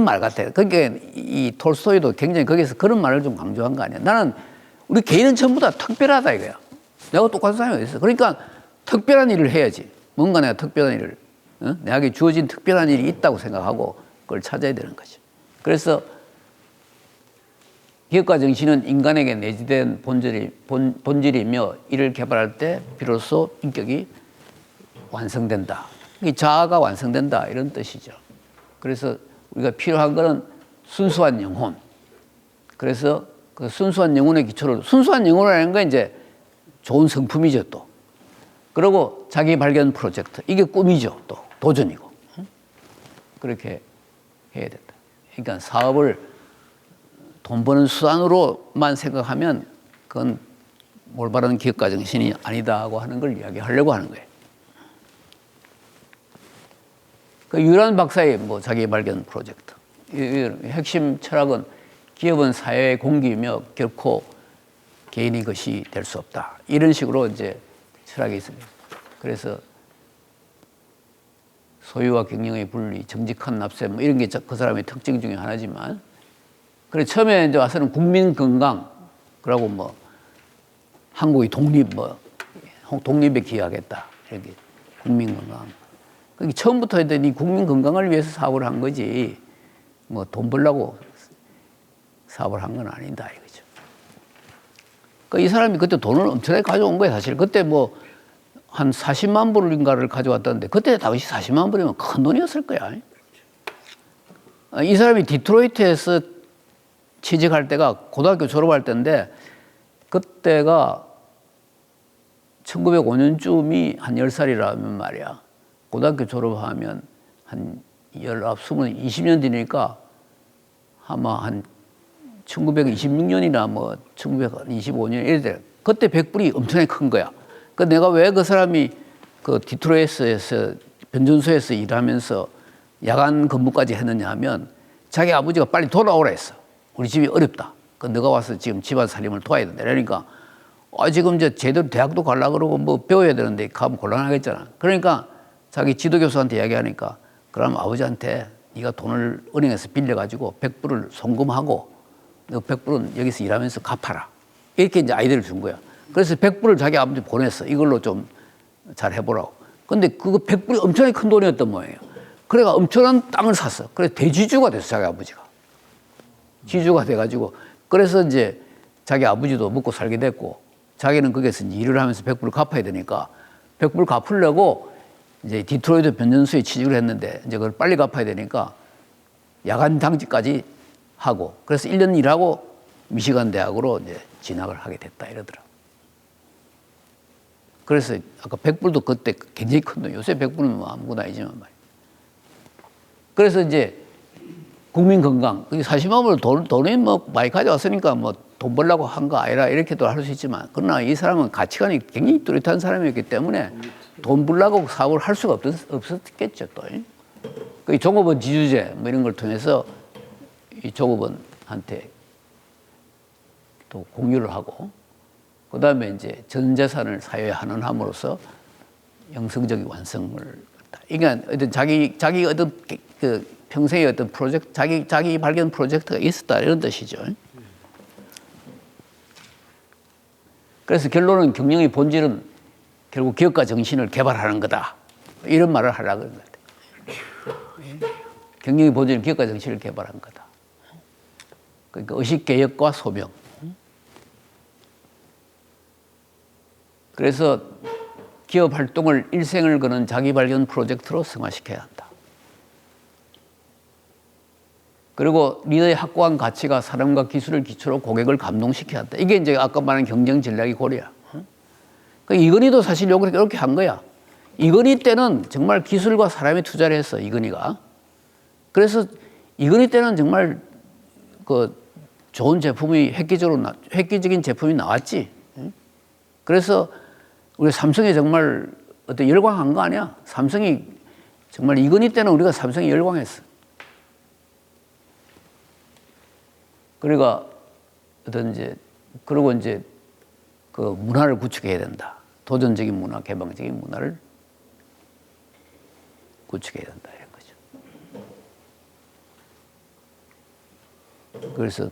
말 같아요. 그러니까 이 톨스토이도 굉장히 거기서 그런 말을 좀 강조한 거 아니야. 우리 개인은 전부 다 특별하다 이거야. 내가 똑같은 사람이 어디 있어. 그러니까 특별한 일을 해야지. 뭔가 내가 특별한 일을, 내게 주어진 특별한 일이 있다고 생각하고 그걸 찾아야 되는 거지. 그래서 기업가 정신은 인간에게 내재된 본질이며 이를 개발할 때 비로소 인격이 완성된다. 자아가 완성된다 이런 뜻이죠. 그래서 우리가 필요한 것은 순수한 영혼. 그래서 그 순수한 영혼의 기초로 순수한 영혼이라는 건 이제 좋은 성품이죠 또. 그리고 자기 발견 프로젝트 이게 꿈이죠 또 도전이고. 그렇게 해야 된다. 그러니까 사업을 돈 버는 수단으로만 생각하면 그건 올바른 기업가 정신이 아니다고 하는 걸 이야기하려고 하는 거예요. 그 유란 박사의 뭐 자기 발견 프로젝트. 이 핵심 철학은 기업은 사회의 공기이며 결코 개인의 것이 될 수 없다. 이런 식으로 이제 철학이 있습니다. 그래서 소유와 경영의 분리, 정직한 납세 뭐 이런 게 그 사람의 특징 중에 하나지만 그래 처음에 이제 와서는 국민 건강 그러고 뭐 한국의 독립 뭐 독립에 기여하겠다 이렇게 국민 건강 그게 처음부터 했더니 네 국민 건강을 위해서 사업을 한 거지 뭐 돈 벌려고 사업을 한 건 아니다 이거죠. 그러니까 이 사람이 그때 돈을 엄청나게 가져온 거예요. 사실 그때 뭐 한 40만 불인가를 가져왔다는데 그때 당시 40만 불이면 큰 돈이었을 거야. 이 사람이 디트로이트에서 취직할 때가 고등학교 졸업할 때인데 그때가 1905년쯤이 한 10살이라면 말이야. 고등학교 졸업하면 한 19, 20, 20년 뒤니까 아마 한 1926년이나 뭐 1925년 이럴 때 그때 100불이 엄청나게 큰 거야. 그 내가 왜 그 사람이 그 디트로이트에서 변전소에서 일하면서 야간 근무까지 했느냐 하면 자기 아버지가 빨리 돌아오라 했어. 우리 집이 어렵다. 그 너가 와서 지금 집안 살림을 도와야 된다. 그러니까 지금 이제 제대로 대학도 가려고 그러고 뭐 배워야 되는데 가면 곤란하겠잖아. 그러니까 자기 지도교수한테 이야기하니까 그럼 아버지한테 네가 돈을 은행에서 빌려가지고 100불을 송금하고 너 100불은 여기서 일하면서 갚아라. 이렇게 이제 아이디어를 준 거야. 그래서 100불을 자기 아버지 보냈어. 이걸로 좀 잘 해보라고. 근데 그거 100불이 엄청나게 큰 돈이었던 모양이에요. 그래가 엄청난 땅을 샀어. 그래서 대지주가 됐어, 자기 아버지가. 지주가 돼가지고. 그래서 이제 자기 아버지도 먹고 살게 됐고, 자기는 거기서 이제 일을 하면서 100불을 갚아야 되니까, 100불 갚으려고 이제 디트로이트 변전소에 취직을 했는데, 이제 그걸 빨리 갚아야 되니까, 야간 당직까지 하고, 그래서 1년 일하고 미시간 대학으로 이제 진학을 하게 됐다, 이러더라고. 그래서 아까 100불도 그때 굉장히 큰 돈, 요새 100불은 뭐 아무거나 아니지만 말이야. 그래서 이제 국민 건강, 40만 불 돈이 뭐 많이 가져왔으니까 뭐 돈 벌려고 한 거 아니라 이렇게도 할 수 있지만, 그러나 이 사람은 가치관이 굉장히 뚜렷한 사람이었기 때문에 돈 벌려고 사업을 할 수가 없었겠죠, 또. 그 종업원 지주제 뭐 이런 걸 통해서 이 종업원한테 또 공유를 하고, 그 다음에 이제 전 재산을 사회에 환원함으로써 영성적인 완성을 했다. 그러니까 어떤 자기 어떤 그 평생의 어떤 프로젝트, 자기 발견 프로젝트가 있었다 이런 뜻이죠. 그래서 결론은 경영의 본질은 결국 기업가 정신을 개발하는 거다. 이런 말을 하려고 그런 것 같아요. 경영의 본질은 기업가 정신을 개발한 거다. 그러니까 의식 개혁과 소명. 그래서 기업 활동을 일생을 거는 자기 발견 프로젝트로 승화시켜야 한다. 그리고 리더의 확고한 가치가 사람과 기술을 기초로 고객을 감동시켜야 한다. 이게 이제 아까 말한 경쟁 전략의 고리야. 그러니까 이건희도 사실 이렇게 한 거야. 이건희 때는 정말 기술과 사람에 투자를 했어, 이건희가. 그래서 이건희 때는 정말 그 좋은 제품이 획기적인 제품이 나왔지. 그래서 우리 삼성이 정말 어떤 열광한 거 아니야? 삼성이 정말 이건희 때는 우리가 삼성이 열광했어. 그러니까 어떤 이제 그리고 이제 그 문화를 구축해야 된다. 도전적인 문화, 개방적인 문화를 구축해야 된다 이런 거죠. 그래서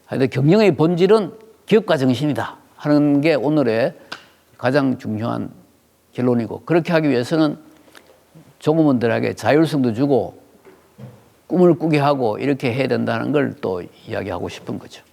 하여튼 경영의 본질은 기업가 정신이다 하는 게 오늘의 가장 중요한 결론이고, 그렇게 하기 위해서는 종업원들에게 자율성도 주고 꿈을 꾸게 하고 이렇게 해야 된다는 걸 또 이야기하고 싶은 거죠.